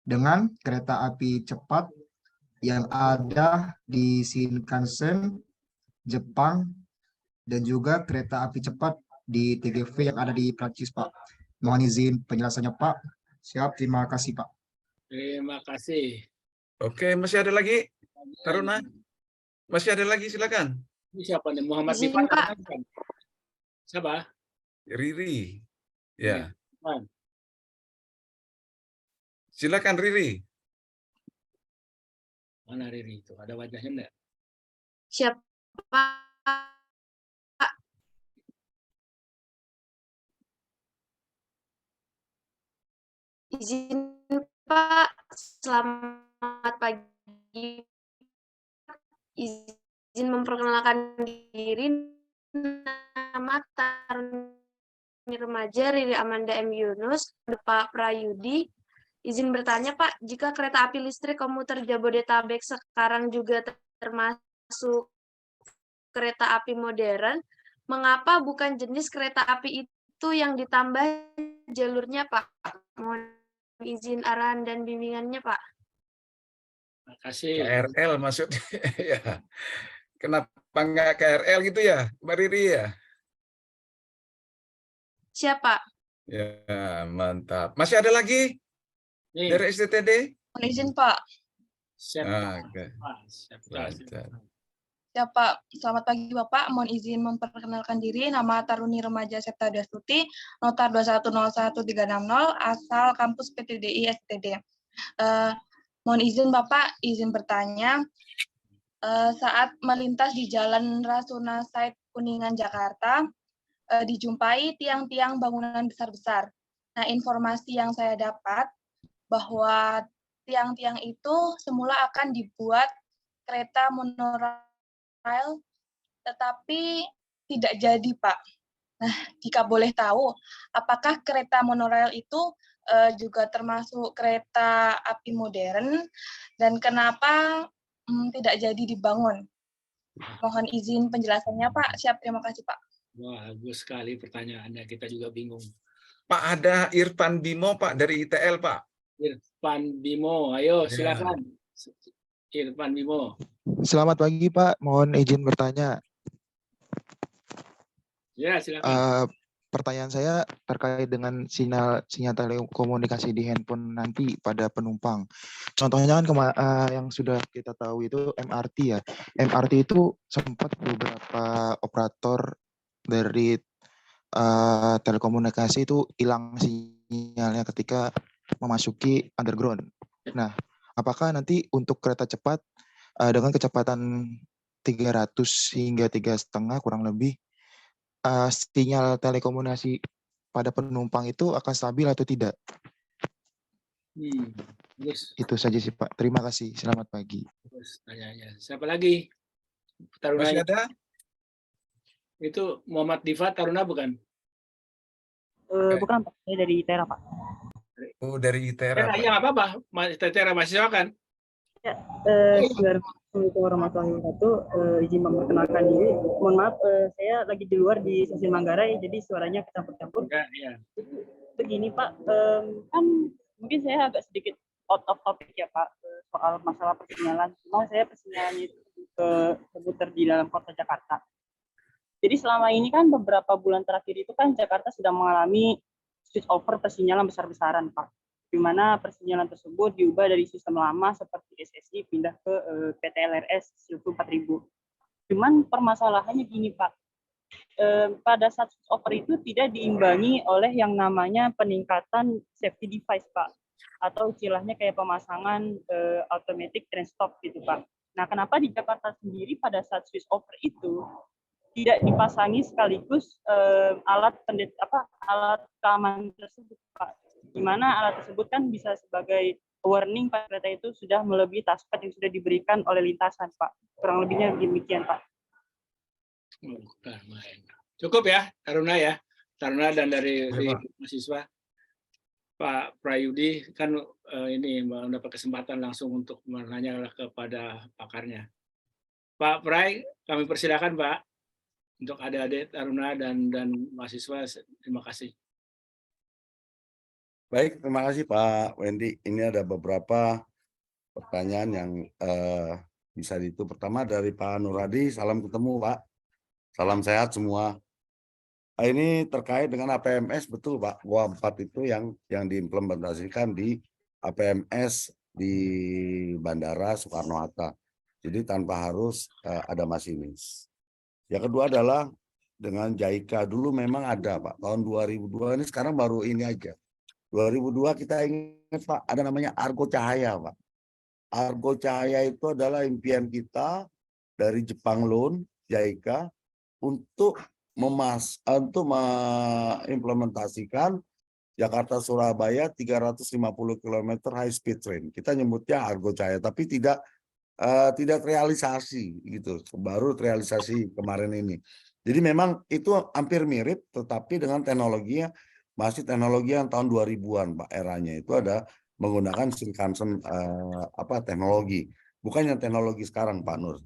dengan kereta api cepat yang ada di Shinkansen, Jepang, dan juga kereta api cepat di TGV yang ada di Prancis, Pak? Mohon izin penjelasannya, Pak. Siap, terima kasih, Pak. Terima kasih. Oke, masih ada lagi Taruna? Masih ada lagi, silakan. Ini siapa nih? Muhammad Izin, Divan? Pak. Siapa? Riri. Ya, Divan. silakan Riri. Mana Riri itu? Ada wajahnya enggak? Siapa? Izin, Pak. Selamat pagi. Izin memperkenalkan diri. Nama Taruni Remaja Riri Amanda M. Yunus, Pak Prayudi. Izin bertanya, Pak, jika kereta api listrik komuter Jabodetabek sekarang juga termasuk kereta api modern, mengapa bukan jenis kereta api itu yang ditambah jalurnya, Pak? Mohon izin arahan dan bimbingannya, Pak. Terima kasih. KRL maksudnya. Ya. Kenapa nggak KRL gitu ya, Mbak Riri ya? Siapa? Ya, mantap. Masih ada lagi Nih, dari STTD? Mohon izin, Pak. Oke. Mantap. Siapa? Selamat pagi, Bapak. Mohon izin memperkenalkan diri. Nama Taruni Remaja Septa Dastuti, notar 21013660, asal kampus PTDI STTD. Mohon izin, Bapak, izin bertanya. Saat melintas di Jalan Rasuna Said Kuningan, Jakarta, dijumpai tiang-tiang bangunan besar-besar. Nah, informasi yang saya dapat bahwa tiang-tiang itu semula akan dibuat kereta monorail, tetapi tidak jadi, Pak. Nah, jika boleh tahu, apakah kereta monorail itu juga termasuk kereta api modern, dan kenapa tidak jadi dibangun? Mohon izin penjelasannya, Pak. Siap, terima kasih, Pak. Bagus sekali pertanyaannya, kita juga bingung. Pak, ada Irfan Bimo, Pak, dari ITL, Pak. Irfan Bimo, ayo silakan. Irfan Bimo. Selamat pagi, Pak. Mohon izin bertanya. Ya, silakan. Pertanyaan saya terkait dengan sinyal telekomunikasi di handphone nanti pada penumpang. Contohnya kan yang sudah kita tahu itu MRT ya. MRT itu sempat beberapa operator dari telekomunikasi itu hilang sinyalnya ketika memasuki underground. Nah, apakah nanti untuk kereta cepat dengan kecepatan 300 hingga 3,5 kurang lebih, sinyal telekomunikasi pada penumpang itu akan stabil atau tidak? Itu saja sih, Pak. Terima kasih. Selamat pagi. Terus tanyanya. Siapa lagi? Taruna Masih ada? Itu Muhammad Diva Taruna bukan? Bukan, Pak. Saya dari ITERA, Pak. Oh, dari ITERA. Ya, nggak apa-apa. ITERA mahasiswa kan? Ya, Assalamualaikum warahmatullahi wabarakatuh. Izin memperkenalkan diri. Mohon maaf, saya lagi di luar di Stasiun Manggarai, jadi suaranya kecampur-campur. Ya. Begini, Pak, kan mungkin saya agak sedikit out of topic ya, Pak, soal masalah persinyalan. Cuma saya persinyalannya itu seputar di dalam kota Jakarta. Jadi selama ini kan beberapa bulan terakhir itu kan Jakarta sedang mengalami switch over persinyalan besar-besaran, Pak. Di mana persinyalan tersebut diubah dari sistem lama seperti SSI pindah ke PT LRS Silvu 4000. Cuman permasalahannya gini, Pak. Pada saat switch over itu tidak diimbangi oleh yang namanya peningkatan safety device, Pak. Atau istilahnya kayak pemasangan automatic train stop gitu, Pak. Nah, kenapa di Jakarta sendiri pada saat switch over itu tidak dipasangi sekaligus alat keamanan tersebut, Pak? Di mana alat tersebut kan bisa sebagai warning pada kereta itu sudah melebihi touchpad yang sudah diberikan oleh lintasan, Pak. Kurang lebihnya demikian, Pak. Cukup ya, Taruna ya. Taruna dan dari mahasiswa. Pak Prayudi kan ini mendapat kesempatan langsung untuk menanya kepada pakarnya. Pak Pray, kami persilakan Pak untuk adik-adik Taruna dan mahasiswa. Terima kasih. Baik, terima kasih Pak Wendy. Ini ada beberapa pertanyaan yang bisa itu. Pertama dari Pak Nuradi, salam ketemu Pak. Salam sehat semua. Ini terkait dengan APMS, betul Pak, bahwa 4 itu yang diimplementasikan di APMS di Bandara Soekarno-Hatta. Jadi tanpa harus ada masinis. Yang kedua adalah dengan JICA. Dulu memang ada Pak, tahun 2002 ini, sekarang baru ini aja. 2002 kita ingat Pak, ada namanya Argo Cahaya Pak. Argo Cahaya itu adalah impian kita dari Jepang Loan, JICA, untuk mengimplementasikan Jakarta-Surabaya 350 km high speed train. Kita nyebutnya Argo Cahaya, tapi tidak realisasi gitu. Baru realisasi kemarin ini. Jadi memang itu hampir mirip, tetapi dengan teknologinya masih teknologi yang tahun 2000-an Pak, eranya itu ada menggunakan Shinkansen teknologi, bukan yang teknologi sekarang Pak Nur.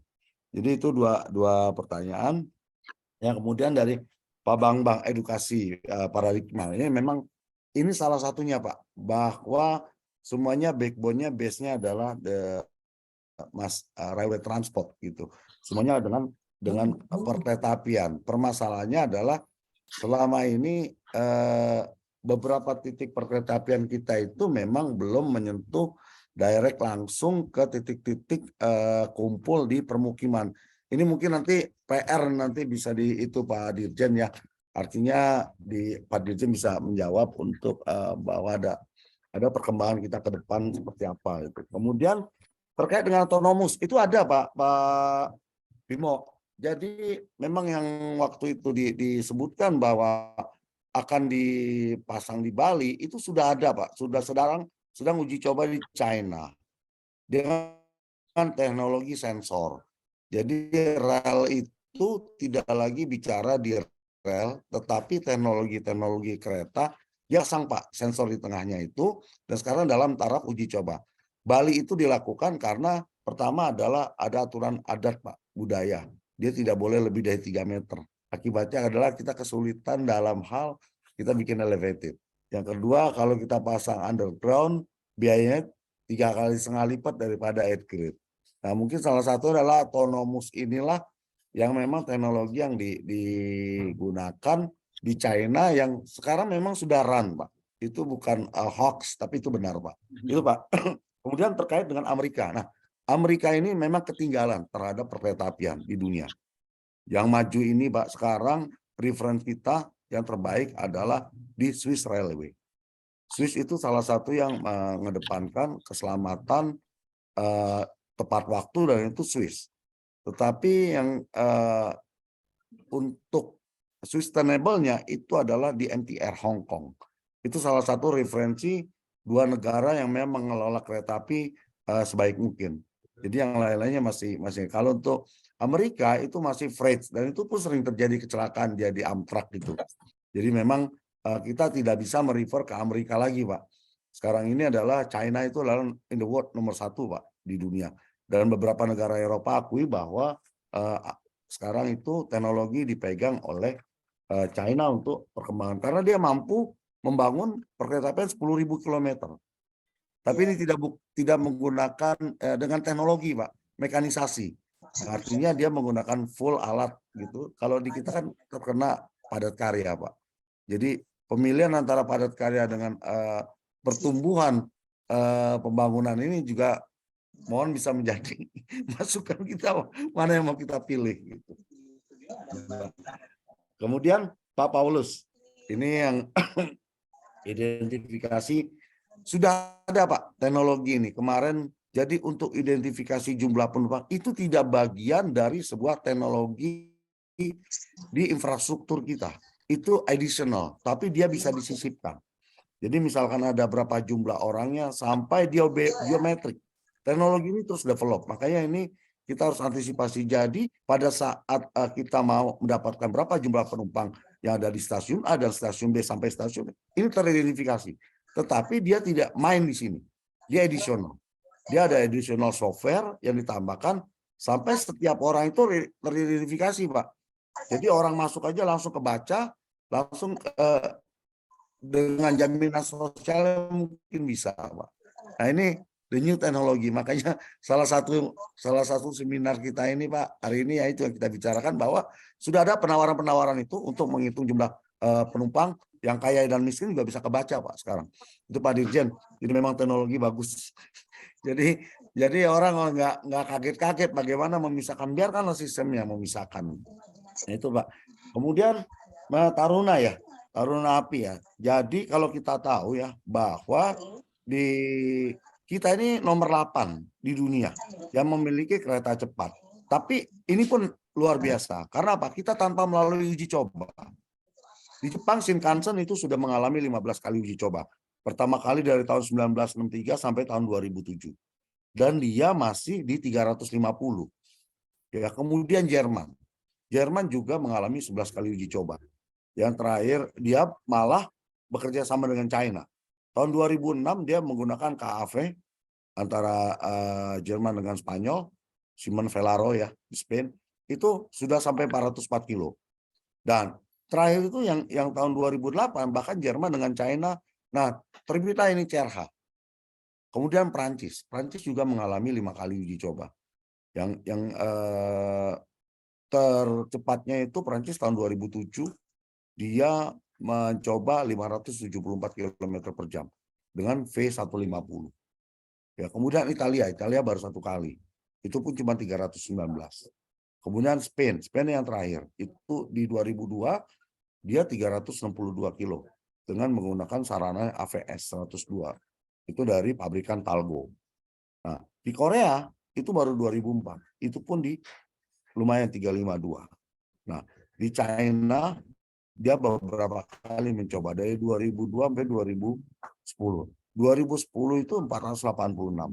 Jadi itu dua pertanyaan. Yang kemudian dari Pak Bambang, edukasi paradigma ini memang ini salah satunya Pak, bahwa semuanya backbone-nya, base-nya adalah railway transport gitu. Semuanya dengan perkeretaapian. Permasalahannya adalah selama ini beberapa titik perkeretaapian kita itu memang belum menyentuh direct langsung ke titik-titik kumpul di permukiman. Ini mungkin nanti PR nanti bisa itu Pak Dirjen ya. Artinya Pak Dirjen bisa menjawab untuk bahwa ada perkembangan kita ke depan seperti apa itu. Kemudian terkait dengan autonomous itu ada Pak Bimo. Jadi memang yang waktu itu disebutkan bahwa akan dipasang di Bali itu sudah ada Pak, sedang uji coba di China dengan teknologi sensor. Jadi rel itu tidak lagi bicara di rel, tetapi teknologi kereta yang sang Pak, sensor di tengahnya itu, dan sekarang dalam taraf uji coba. Bali itu dilakukan karena pertama adalah ada aturan adat Pak, budaya. Dia tidak boleh lebih dari 3 meter. Akibatnya adalah kita kesulitan dalam hal kita bikin elevated. Yang kedua, kalau kita pasang underground, biayanya 3,5 kali lipat daripada air grade. Nah, mungkin salah satu adalah autonomous inilah yang memang teknologi yang digunakan di China yang sekarang memang sudah run Pak. Itu bukan hoax, tapi itu benar Pak. Itu Pak. Kemudian terkait dengan Amerika. Nah, Amerika ini memang ketinggalan terhadap perkeretaapian di dunia. Yang maju ini Pak sekarang reference kita yang terbaik adalah di Swiss Railway. Swiss itu salah satu yang mengedepankan keselamatan tepat waktu dan itu Swiss. Tetapi yang untuk sustainable-nya itu adalah di MTR Hong Kong. Itu salah satu referensi dua negara yang memang mengelola kereta api sebaik mungkin. Jadi yang lain-lainnya masih kalau untuk Amerika itu masih freight dan itu pun sering terjadi kecelakaan dia di Amtrak gitu. Jadi memang kita tidak bisa merefer ke Amerika lagi Pak. Sekarang ini adalah China itu adalah in the world nomor 1 Pak di dunia. Dan beberapa negara Eropa akui bahwa sekarang itu teknologi dipegang oleh China untuk perkembangan karena dia mampu membangun perkeretaapian 10.000 km. Tapi ini tidak menggunakan dengan teknologi Pak, mekanisasi. Artinya dia menggunakan full alat gitu. Kalau di kita kan terkena padat karya, Pak. Jadi pemilihan antara padat karya dengan pertumbuhan pembangunan ini juga mohon bisa menjadi masukan kita mana yang mau kita pilih gitu. Kemudian Pak Paulus, ini yang identifikasi sudah ada Pak teknologi ini kemarin. Jadi untuk identifikasi jumlah penumpang itu tidak bagian dari sebuah teknologi di infrastruktur kita. Itu additional, tapi dia bisa disisipkan. Jadi misalkan ada berapa jumlah orangnya sampai dia biometrik. Teknologi ini terus develop. Makanya ini kita harus antisipasi. Jadi pada saat kita mau mendapatkan berapa jumlah penumpang yang ada di stasiun A dan stasiun B sampai stasiun B, ini teridentifikasi. Tetapi dia tidak main di sini. Dia additional. Dia ada additional software yang ditambahkan sampai setiap orang itu teridentifikasi, Pak. Jadi orang masuk aja langsung kebaca, langsung dengan jaminan sosial mungkin bisa, Pak. Nah ini the new teknologi. Makanya salah satu seminar kita ini, Pak, hari ini ya itu yang kita bicarakan bahwa sudah ada penawaran-penawaran itu untuk menghitung jumlah penumpang yang kaya dan miskin juga bisa kebaca, Pak, sekarang. Itu Pak Dirjen. Jadi memang teknologi bagus. Jadi orang nggak kaget-kaget bagaimana memisahkan, biarkanlah sistemnya memisahkan. Nah, itu Pak. Kemudian Taruna ya, Taruna Api ya. Jadi kalau kita tahu ya bahwa di kita ini nomor 8 di dunia yang memiliki kereta cepat. Tapi ini pun luar biasa. Karena apa? Kita tanpa melalui uji coba. Di Jepang Shinkansen itu sudah mengalami 15 kali uji coba. Pertama kali dari tahun 1963 sampai tahun 2007. Dan dia masih di 350. Ya, kemudian Jerman juga mengalami 11 kali uji coba. Yang terakhir dia malah bekerja sama dengan China. Tahun 2006 dia menggunakan KAV antara Jerman dengan Spanyol, Simon Velaro ya di Spain, itu sudah sampai 404 kilo. Dan terakhir itu yang tahun 2008 bahkan Jerman dengan China. Nah, terbitlah ini CRH. Kemudian Prancis juga mengalami 5 kali uji coba. Yang tercepatnya itu Prancis tahun 2007 dia mencoba 574 km per jam dengan V150. Ya, kemudian Italia baru 1 kali. Itu pun cuma 319. Kemudian Spain yang terakhir itu di 2002 dia 362 kilo dengan menggunakan sarana AVS 102. Itu dari pabrikan Talgo. Nah, di Korea itu baru 2004. Itu pun di lumayan 352. Nah, di China dia beberapa kali mencoba dari 2002 sampai 2010. 2010 itu 486.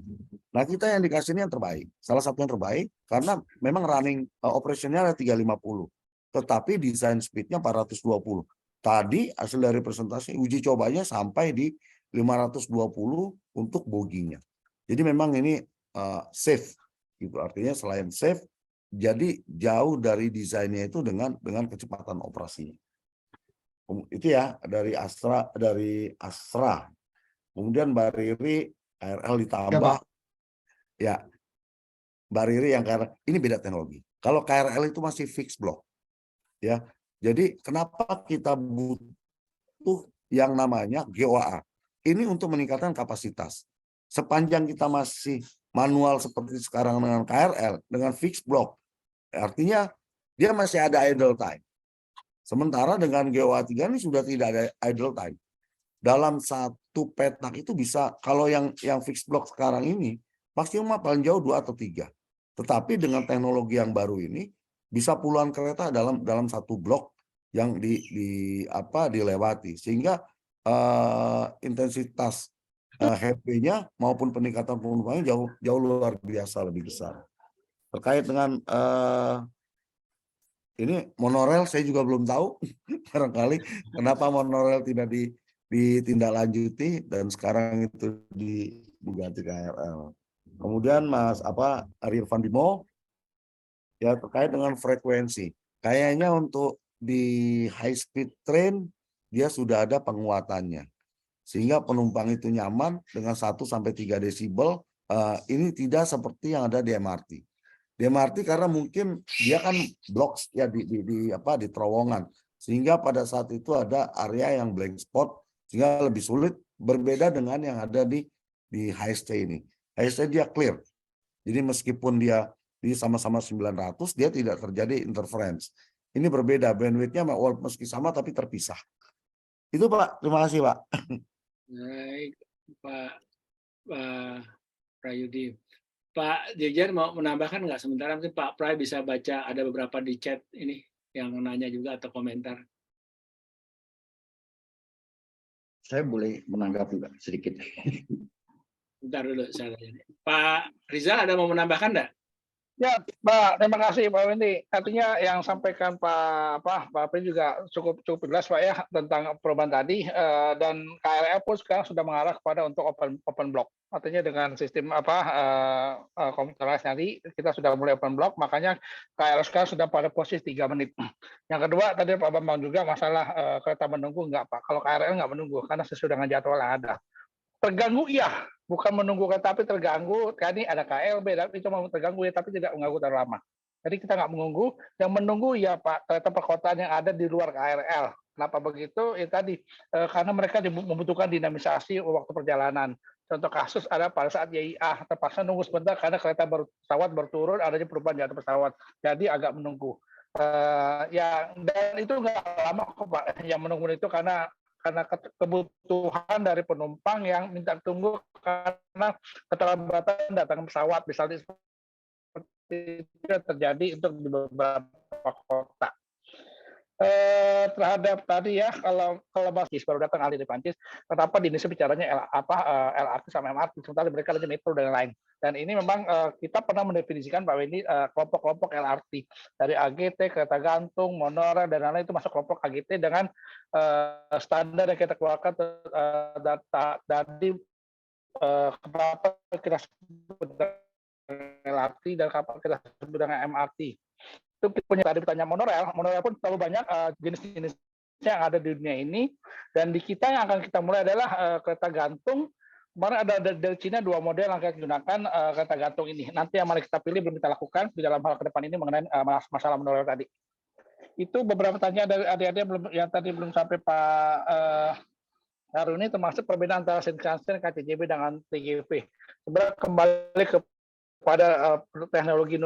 Nah, kita yang dikasih ini yang terbaik. Salah satu yang terbaik karena memang running operationnya ada 350. Tetapi design speednya 420. Tadi hasil dari presentasi uji cobanya sampai di 520 untuk boginya. Jadi memang ini safe. Gitu. Artinya selain safe, jadi jauh dari desainnya itu dengan kecepatan operasinya. Itu ya dari Astra. Kemudian Mbak Riri KRL ditambah. Ya, Mbak Riri yang KRL ini beda teknologi. Kalau KRL itu masih fixed block. Ya. Jadi kenapa kita butuh yang namanya GOA? Ini untuk meningkatkan kapasitas. Sepanjang kita masih manual seperti sekarang dengan KRL, dengan fixed block, artinya dia masih ada idle time. Sementara dengan GOA 3 ini sudah tidak ada idle time. Dalam satu petak itu bisa, kalau yang fixed block sekarang ini, maksimal paling jauh 2 atau 3. Tetapi dengan teknologi yang baru ini, bisa puluhan kereta dalam satu blok yang dilewati. Sehingga intensitas HP-nya maupun peningkatan penumpangnya jauh luar biasa lebih besar. Terkait dengan ini monorail saya juga belum tahu barangkali kenapa monorail tidak ditindaklanjuti dan sekarang itu diganti KRL. Kemudian Mas Ariel Vandimo ya terkait dengan frekuensi. Kayaknya untuk di high speed train dia sudah ada penguatannya. Sehingga penumpang itu nyaman dengan 1 sampai 3 desibel. Ini tidak seperti yang ada di MRT. Di MRT karena mungkin dia kan blok ya di terowongan, sehingga pada saat itu ada area yang blank spot sehingga lebih sulit, berbeda dengan yang ada di HSC ini. HSC dia clear. Jadi meskipun dia di sama-sama 900 dia tidak terjadi interference. Ini berbeda bandwidth-nya meski sama tapi terpisah. Itu Pak, terima kasih Pak. Baik, Pak Prayudi. Pak Dirjen mau menambahkan nggak sementara, mungkin Pak Pray bisa baca, ada beberapa di chat ini yang nanya juga atau komentar. Saya boleh menanggapi Pak sedikit. Bentar dulu saya tanya. Pak Rizal ada mau menambahkan enggak? Ya, Pak, terima kasih Pak Wendy. Artinya yang sampaikan Pak Pri juga cukup jelas Pak ya tentang perubahan tadi, dan KRL pun sekarang sudah mengarah kepada untuk open block. Artinya dengan sistem komputerisasi nanti kita sudah mulai open block, makanya KRL sekarang sudah pada posisi 3 menit. Yang kedua tadi Pak Bambang juga masalah kereta menunggu enggak Pak. Kalau KRL enggak menunggu karena sesuai dengan jadwal yang ada. Terganggu iya, bukan menunggu kereta api terganggu, kan ini ada KLB, itu mau terganggu ya, tapi tidak mengganggu terlalu lama. Jadi kita nggak menunggu, yang menunggu ya Pak, kereta perkotaan yang ada di luar KRL. Kenapa begitu? Ya tadi, karena mereka membutuhkan dinamisasi waktu perjalanan. Contoh kasus ada pada saat YIA, terpaksa nunggu sebentar karena pesawat berturun, adanya perubahan jadwal pesawat. Jadi agak menunggu. Ya, dan itu nggak lama kok Pak, yang menunggu itu karena kebutuhan dari penumpang yang minta tunggu karena keterlambatan datang pesawat, misalnya seperti itu terjadi untuk di beberapa kota. Terhadap tadi ya, kalau masih baru datang ahli di Prancis, kenapa di Indonesia bicaranya LRT sama MRT, sementara mereka lagi metro dan lain. Dan ini memang kita pernah mendefinisikan Pak Wendy kelompok-kelompok LRT dari AGT, kereta gantung, monorail dan lain-lain itu masuk kelompok AGT dengan standar yang kita keluarkan dari kenapa kita sebut LRT dan kenapa kita sebut dengan MRT. Itu punya tadi pertanyaan monorail pun terlalu banyak jenis-jenis yang ada di dunia ini, dan di kita yang akan kita mulai adalah kereta gantung. Kemarin ada dari Cina 2 model yang akan digunakan kereta gantung ini. Nanti yang mari kita pilih belum kita lakukan di dalam hal ke depan ini mengenai masalah monorail tadi. Itu beberapa pertanyaan dari adik-adik yang tadi belum sampai Pak Haruni, termasuk perbedaan antara Shinkansen, KCJB dengan TGV. Sebenarnya kembali pada teknologi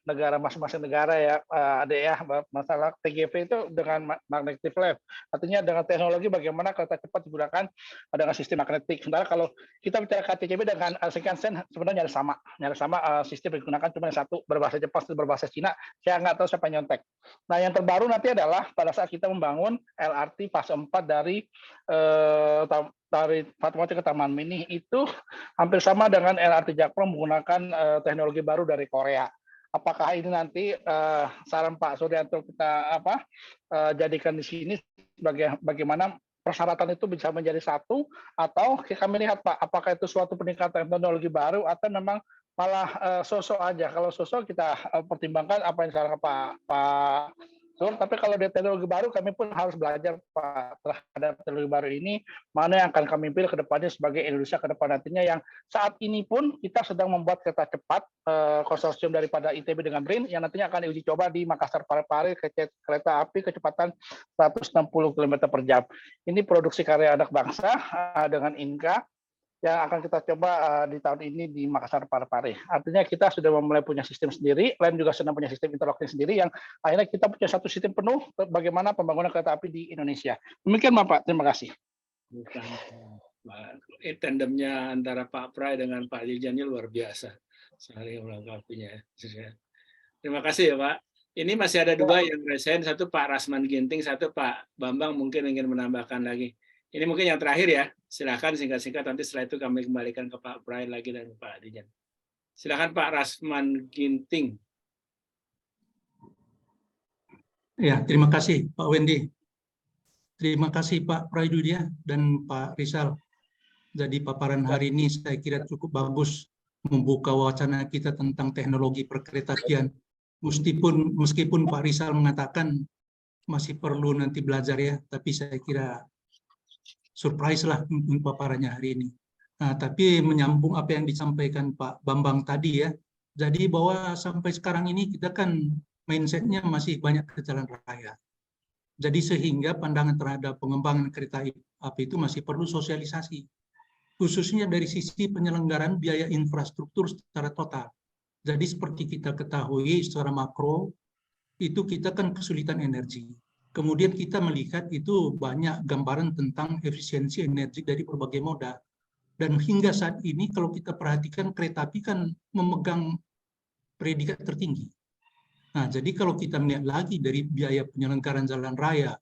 negara masing-masing negara ya, ada ya masalah TGV itu dengan magnetic flap, artinya dengan teknologi bagaimana kereta cepat digunakan dengan sistem magnetik. Sementara kalau kita bicara KCJB dengan Shinkansen sebenarnya ada sama sistem yang digunakan cuma satu, berbahasa Jepang dan berbahasa Cina. Saya nggak tahu siapa yang nyontek. Nah yang terbaru nanti adalah pada saat kita membangun LRT fase 4 dari Fatmawati ke Taman Mini itu hampir sama dengan LRT Jakpro menggunakan teknologi baru dari Korea. Apakah ini nanti saran Pak Suryanto kita jadikan di sini sebagai bagaimana persyaratan itu bisa menjadi satu, atau kami lihat Pak, apakah itu suatu peningkatan teknologi baru atau memang malah sosok aja. Kalau sosok kita pertimbangkan apa yang disarankan Pak tapi kalau di teknologi baru kami pun harus belajar Pak terhadap teknologi baru ini, mana yang akan kami pilih ke depannya sebagai Indonesia ke depan nantinya, yang saat ini pun kita sedang membuat kereta cepat konsorsium daripada ITB dengan BRIN yang nantinya akan diuji coba di Makassar Parepare, kereta api kecepatan 160 km per jam. Ini produksi karya anak bangsa dengan Inka yang akan kita coba di tahun ini di Makassar Parepare. Artinya kita sudah mulai punya sistem sendiri, lain juga sedang punya sistem interlocking sendiri, yang akhirnya kita punya satu sistem penuh bagaimana pembangunan kereta api di Indonesia. Demikian Bapak, terima kasih. Tandemnya antara Pak Pray dengan Pak Dirjen luar biasa. Saling melengkapinya. Terima kasih ya Pak. Ini masih ada 2 yang resen, satu Pak Rasman Ginting, satu Pak Bambang mungkin ingin menambahkan lagi. Ini mungkin yang terakhir ya, silakan singkat-singkat, nanti setelah itu kami kembalikan ke Pak Pray lagi dan Pak Dirjen. Silakan Pak Rasman Ginting. Ya, terima kasih Pak Wendy. Terima kasih Pak Prayudi dan Pak Rizal. Jadi paparan hari ini saya kira cukup bagus membuka wacana kita tentang teknologi perkeretaapian. Meskipun Pak Rizal mengatakan masih perlu nanti belajar ya, tapi saya kira surprise lah paparannya hari ini. Nah, tapi menyambung apa yang disampaikan Pak Bambang tadi ya, Jadi bahwa sampai sekarang ini kita kan mindsetnya masih banyak ke jalan raya. Jadi sehingga pandangan terhadap pengembangan kereta api itu masih perlu sosialisasi. Khususnya dari sisi penyelenggaraan biaya infrastruktur secara total. Jadi seperti kita ketahui secara makro, itu kita kan kesulitan energi. Kemudian kita melihat itu banyak gambaran tentang efisiensi energi dari berbagai moda. Dan hingga saat ini kalau kita perhatikan kereta api kan memegang predikat tertinggi. Nah, jadi kalau kita melihat lagi dari biaya penyelenggaraan jalan raya,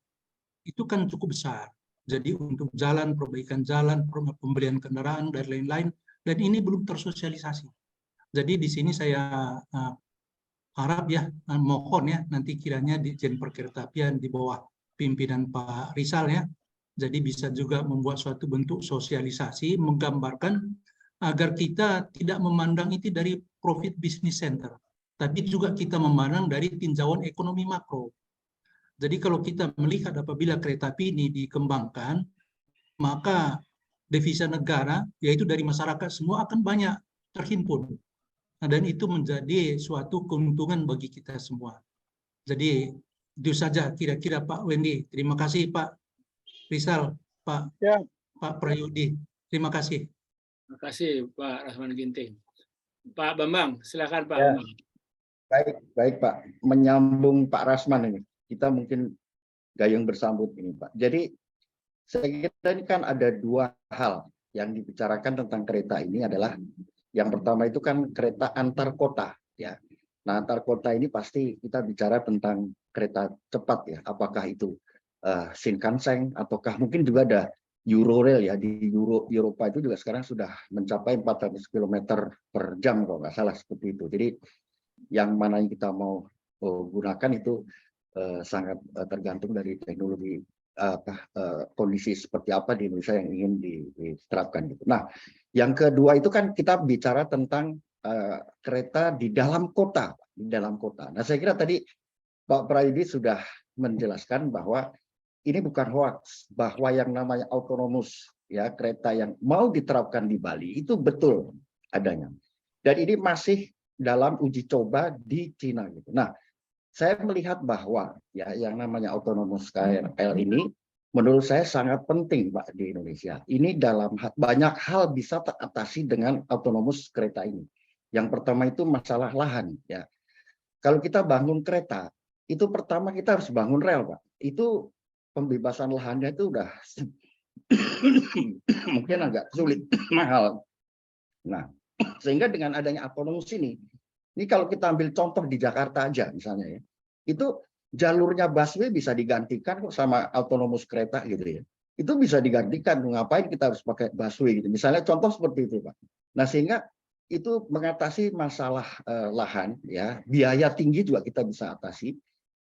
itu kan cukup besar. Jadi untuk jalan, perbaikan jalan, pembelian kendaraan, dan lain-lain, dan ini belum tersosialisasi. Jadi di sini saya harap ya, mohon ya, nanti kiranya Ditjen Perkeretaapian di bawah pimpinan Pak Rizal ya, jadi bisa juga membuat suatu bentuk sosialisasi, menggambarkan agar kita tidak memandang itu dari profit business center, tapi juga kita memandang dari tinjauan ekonomi makro. Jadi kalau kita melihat apabila kereta api ini dikembangkan, maka devisa negara, yaitu dari masyarakat semua akan banyak terhimpun. Nah, dan itu menjadi suatu keuntungan bagi kita semua. Jadi itu saja kira-kira Pak Wendy. Terima kasih Pak Rizal, Pak Prayudi. Terima kasih. Terima kasih Pak Rasman Ginting. Pak Bambang, silakan Pak. Ya. Baik Pak, menyambung Pak Rasman ini, kita mungkin gayung bersambut ini Pak. Jadi saya kira ini kan ada dua hal yang dibicarakan tentang kereta ini adalah yang pertama itu kan kereta antar kota ya. Nah antar kota ini pasti kita bicara tentang kereta cepat ya. Apakah itu Shinkansen ataukah mungkin juga ada Eurorail ya, di Eropa itu juga sekarang sudah mencapai 400 km per jam kalau nggak salah seperti itu. Jadi yang mana yang kita mau gunakan itu sangat tergantung dari teknologi kondisi seperti apa di Indonesia yang ingin diterapkan gitu. Nah, yang kedua itu kan kita bicara tentang kereta di dalam kota, Nah, saya kira tadi Pak Prayudi sudah menjelaskan bahwa ini bukan hoax, bahwa yang namanya autonomous ya kereta yang mau diterapkan di Bali itu betul adanya. Dan ini masih dalam uji coba di Cina gitu. Nah, saya melihat bahwa ya yang namanya autonomous KRL ini menurut saya sangat penting Pak di Indonesia. Ini dalam banyak hal bisa teratasi dengan autonomous kereta ini. Yang pertama itu masalah lahan ya. Kalau kita bangun kereta, itu pertama kita harus bangun rel Pak. Itu pembebasan lahannya itu udah mungkin agak sulit, mahal. Nah, sehingga dengan adanya autonomous ini kalau kita ambil contoh di Jakarta aja misalnya ya, itu jalurnya busway bisa digantikan kok sama autonomous kereta gitu ya. Itu bisa digantikan, ngapain kita harus pakai busway gitu. Misalnya contoh seperti itu Pak. Nah sehingga itu mengatasi masalah lahan ya, biaya tinggi juga kita bisa atasi.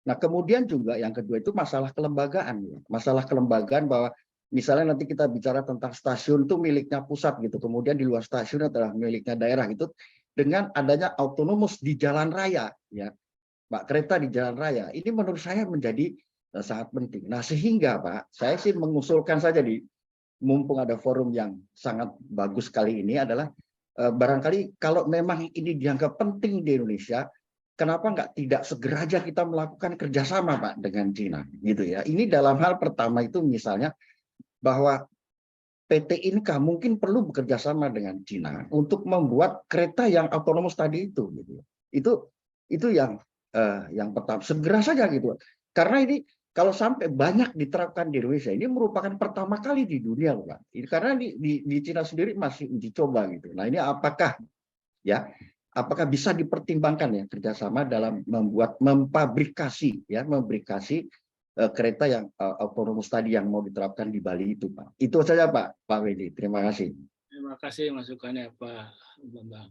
Nah kemudian juga yang kedua itu masalah kelembagaan ya. Masalah kelembagaan bahwa misalnya nanti kita bicara tentang stasiun itu miliknya pusat gitu, kemudian di luar stasiun adalah miliknya daerah gitu. Dengan adanya autonomous di jalan raya ya Pak, kereta di jalan raya ini menurut saya menjadi sangat penting. Nah sehingga Pak, saya sih mengusulkan saja mumpung ada forum yang sangat bagus kali ini adalah barangkali kalau memang ini dianggap penting di Indonesia, kenapa tidak segera aja kita melakukan kerjasama Pak dengan Cina gitu ya. Ini dalam hal pertama itu misalnya bahwa PT Inka mungkin perlu bekerja sama dengan Cina untuk membuat kereta yang otonomous tadi itu gitu. Itu yang pertama, segera saja gitu. Karena ini kalau sampai banyak diterapkan di Indonesia, ini merupakan pertama kali di dunia Pak. Karena di Cina sendiri masih uji coba gitu. Nah, ini apakah bisa dipertimbangkan ya kerjasama dalam memfabrikasi kereta yang autonomous tadi yang mau diterapkan di Bali itu Pak. Itu saja Pak Wendy. Terima kasih. Terima kasih masukannya Pak Bambang.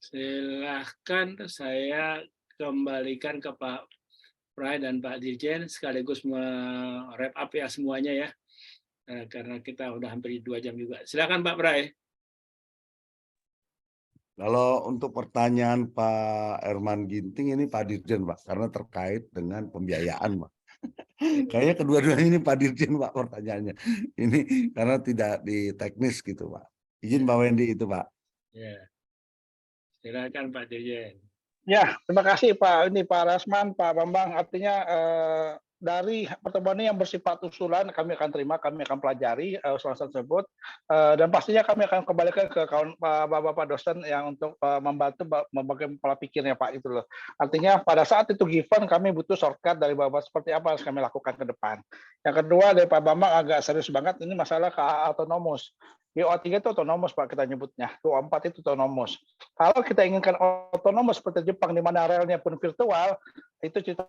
Silahkan saya kembalikan ke Pak Pray dan Pak Dirjen sekaligus wrap up ya semuanya ya. Karena kita udah hampir 2 jam juga. Silakan Pak Pray. Kalau untuk pertanyaan Pak Herman Ginting ini Pak Dirjen Pak, karena terkait dengan pembiayaan Pak. Kayaknya kedua-duanya ini Pak Dirjen Pak pertanyaannya. Ini karena tidak di teknis gitu Pak. Izin Pak Wendy itu Pak. Ya. Silakan Pak Dirjen. Ya, terima kasih Pak Rasman, Pak Bambang. Artinya dari pertemuan ini yang bersifat usulan kami akan terima, kami akan pelajari usulan tersebut, dan pastinya kami akan kembalikan ke kawan bapak-bapak dosen yang untuk membantu membagi pola pikirnya Pak itu loh. Artinya pada saat itu given kami butuh shortcut dari bapak seperti apa harus kami lakukan ke depan. Yang kedua dari Pak Bambang agak serius banget ini masalah autonomous. GO3 itu otonomous Pak kita nyebutnya, GO4 itu otonomous. Kalau kita inginkan otonomous seperti Jepang di mana relnya pun virtual, itu cerita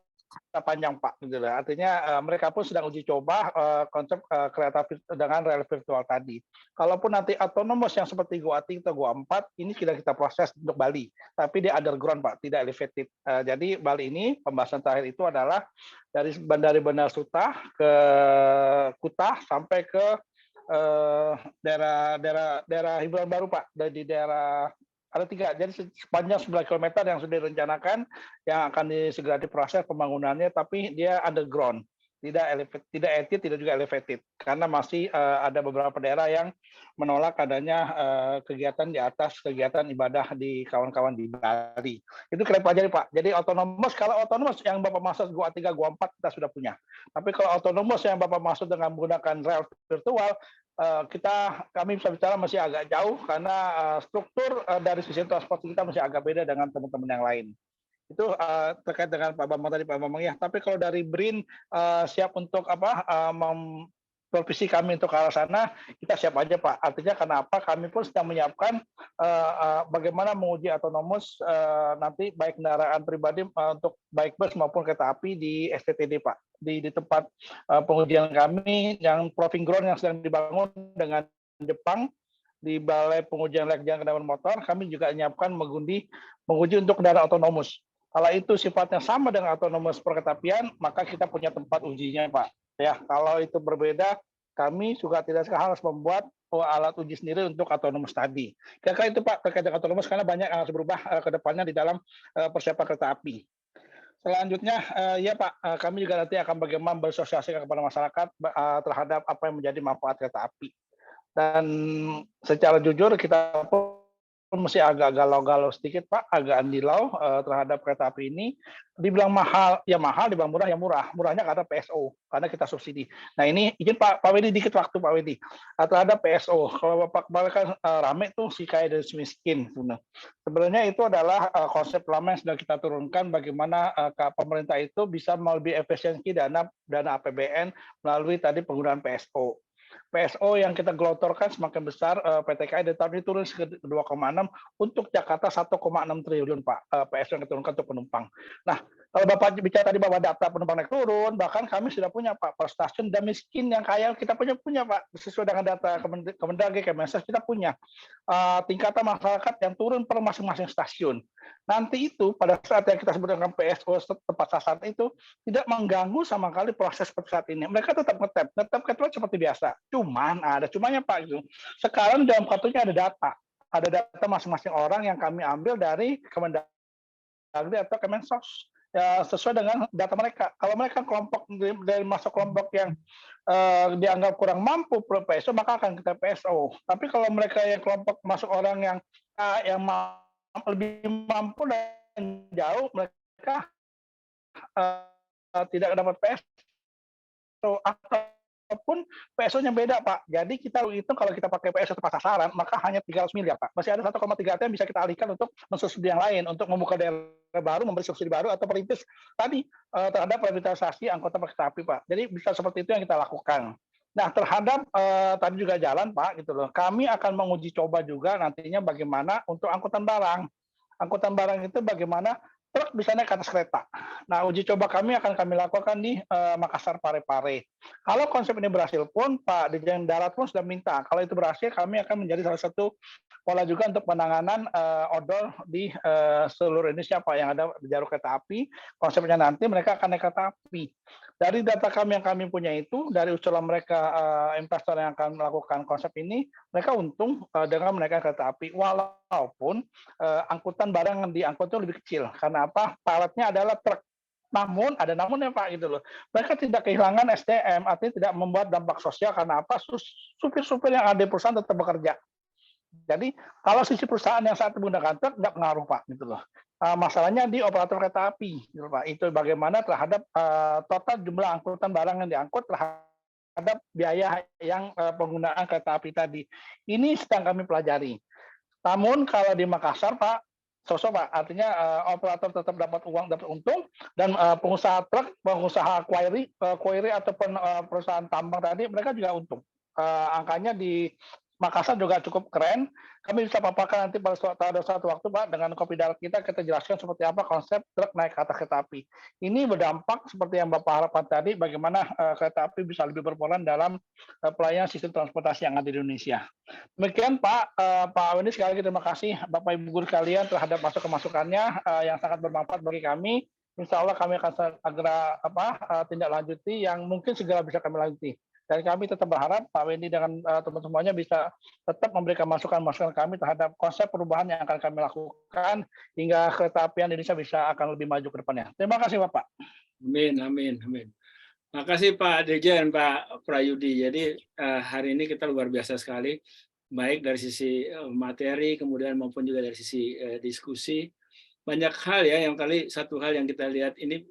panjang Pak. Gitu lah. Artinya mereka pun sedang uji coba konsep kereta dengan rel virtual tadi. Kalaupun nanti otonomous yang seperti GO3 atau GO4, ini sudah kita proses untuk Bali, tapi dia underground Pak, tidak elevated. Jadi Bali ini pembahasan terakhir itu adalah dari Bandara Suta ke Kuta sampai ke daerah hiburan baru Pak, dari daerah ada 3, jadi sepanjang 9 km yang sudah direncanakan yang akan segera diproses pembangunannya, tapi dia underground, tidak elevated, tidak juga elevated, karena masih ada beberapa daerah yang menolak adanya kegiatan di atas kegiatan ibadah di kawan-kawan di Bali. Itu kita pelajari Pak. Jadi otonomous, kalau otonomous yang Bapak maksud GO3, GO4 kita sudah punya. Tapi kalau otonomous yang Bapak maksud dengan menggunakan rel virtual, kami bisa bicara masih agak jauh karena struktur dari sisi transport kita masih agak beda dengan teman-teman yang lain. Itu terkait dengan Pak Bambang tadi, Pak Bambang ya. Tapi kalau dari BRIN siap untuk provisi kami untuk ke arah sana, kita siap aja Pak. Artinya kenapa kami pun sedang menyiapkan bagaimana menguji otonomous nanti baik kendaraan pribadi untuk baik bus maupun kereta api di STTD Pak. Di tempat pengujian kami yang proving ground yang sedang dibangun dengan Jepang di Balai Pengujian Layak Jalan Kendaraan Motor, kami juga menyiapkan menguji untuk kendaraan otonomus. Kalau itu sifatnya sama dengan otonomus perkeretapian, maka kita punya tempat ujinya Pak. Ya, kalau itu berbeda, kami juga tidak harus membuat alat uji sendiri untuk otonomus tadi. Kira-kira itu Pak terkait dengan otonomus karena banyak yang harus berubah ke depannya di dalam persiapan kereta api. Selanjutnya, ya Pak, kami juga nanti akan bagaimana bersosialisasi kepada masyarakat terhadap apa yang menjadi manfaat kereta api. Dan secara jujur kita pun masih agak galau-galau sedikit Pak, agak andilau terhadap kereta api ini. Dibilang mahal, ya mahal, dibilang murah, ya murah. Murahnya karena PSO, karena kita subsidi. Nah ini izin Pak Wedi dikit waktu Pak Wedi. Terhadap PSO, kalau Bapak kembali kan rame tuh si kaya dan si miskin. Sebenarnya itu adalah konsep lama yang sudah kita turunkan bagaimana pemerintah itu bisa lebih efisiensi dana APBN melalui tadi penggunaan PSO. PSO yang kita gelontorkan semakin besar PT KAI dan tahun ini turun ke 2,6 untuk Jakarta 1,6 triliun Pak PSO yang diturunkan untuk penumpang. Nah kalau Bapak bicara tadi bahwa data penumpang naik turun, bahkan kami sudah punya Pak per stasiun dan miskin yang kaya kita punya Pak sesuai dengan data Kemendagri Kemensos kita punya tingkatan masyarakat yang turun per masing-masing stasiun. Nanti itu pada saat yang kita sebut dengan PSO tepat sasaran itu tidak mengganggu sama kali proses seperti saat ini. Mereka tetap ngetap seperti biasa. Cuman ada cumanya Pak itu. Sekarang dalam kartunya ada data masing-masing orang yang kami ambil dari Kemendagri atau Kemensos ya, sesuai dengan data mereka. Kalau mereka kelompok dari masuk kelompok yang dianggap kurang mampu PSO maka akan kita PSO. Tapi kalau mereka yang kelompok masuk orang yang lebih mampu dan jauh mereka tidak dapat PSO ataupun PSO-nya beda Pak. Jadi kita hitung kalau kita pakai PSO tepat sasaran maka hanya 300 miliar Pak. Masih ada 1,3 yang bisa kita alihkan untuk mensubsidi yang lain, untuk membuka daerah baru, memberi subsidi baru atau perintis tadi terhadap revitalisasi angkutan kereta api Pak. Jadi bisa seperti itu yang kita lakukan. Nah terhadap tadi juga jalan Pak gitu loh. Kami akan menguji coba juga nantinya bagaimana untuk angkutan barang. Angkutan barang itu bagaimana truk bisa naik ke atas kereta. Nah, uji coba kami akan kami lakukan di Makassar Parepare. Kalau konsep ini berhasil pun, Pak Dirjen Darat pun sudah minta. Kalau itu berhasil, kami akan menjadi salah satu pola juga untuk penanganan odol di seluruh Indonesia, Pak, yang ada di jalur kereta api. Konsepnya nanti mereka akan naik kereta api. Dari data kami yang kami punya itu, dari usulan mereka investor yang akan melakukan konsep ini, mereka untung dengan menaikkan kereta api. Walaupun angkutan barang yang diangkut itu lebih kecil. Karena apa? Paletnya adalah truk. Namun, ada namunnya Pak gitu loh. Mereka tidak kehilangan SDM, artinya tidak membuat dampak sosial. Karena apa? Supir-supir yang ada di perusahaan tetap bekerja. Jadi kalau sisi perusahaan yang saat menggunakan truk nggak pengaruh Pak, gitu loh. Masalahnya di operator kereta api, gitu Pak. Itu bagaimana terhadap total jumlah angkutan barang yang diangkut terhadap biaya yang penggunaan kereta api tadi. Ini sedang kami pelajari. Namun kalau di Makassar Pak, sosok Pak, artinya operator tetap dapat uang, dapat untung, dan pengusaha truk, pengusaha quarry ataupun perusahaan tambang tadi mereka juga untung. Angkanya di Makassar juga cukup keren. Kami bisa paparkan nanti pada suatu waktu Pak dengan kopi darat kita jelaskan seperti apa konsep truk naik ke atas kereta api. Ini berdampak seperti yang Bapak harapkan tadi, bagaimana kereta api bisa lebih berperan dalam pelayanan sistem transportasi yang ada di Indonesia. Demikian Pak Wendy, sekali lagi terima kasih Bapak Ibu guru sekalian terhadap masukan-masukannya yang sangat bermanfaat bagi kami. Insya Allah kami akan segera tindak lanjuti yang mungkin segera bisa kami lanjuti. Dan kami tetap berharap Pak Wendy dengan teman-temannya bisa tetap memberikan masukan-masukan kami terhadap konsep perubahan yang akan kami lakukan hingga kereta apian Indonesia bisa akan lebih maju ke depannya. Terima kasih Bapak. Amin, amin, amin. Terima kasih Pak Dirjen, Pak Prayudi. Jadi hari ini kita luar biasa sekali, baik dari sisi materi, kemudian maupun juga dari sisi diskusi. Banyak hal ya, satu hal yang kita lihat ini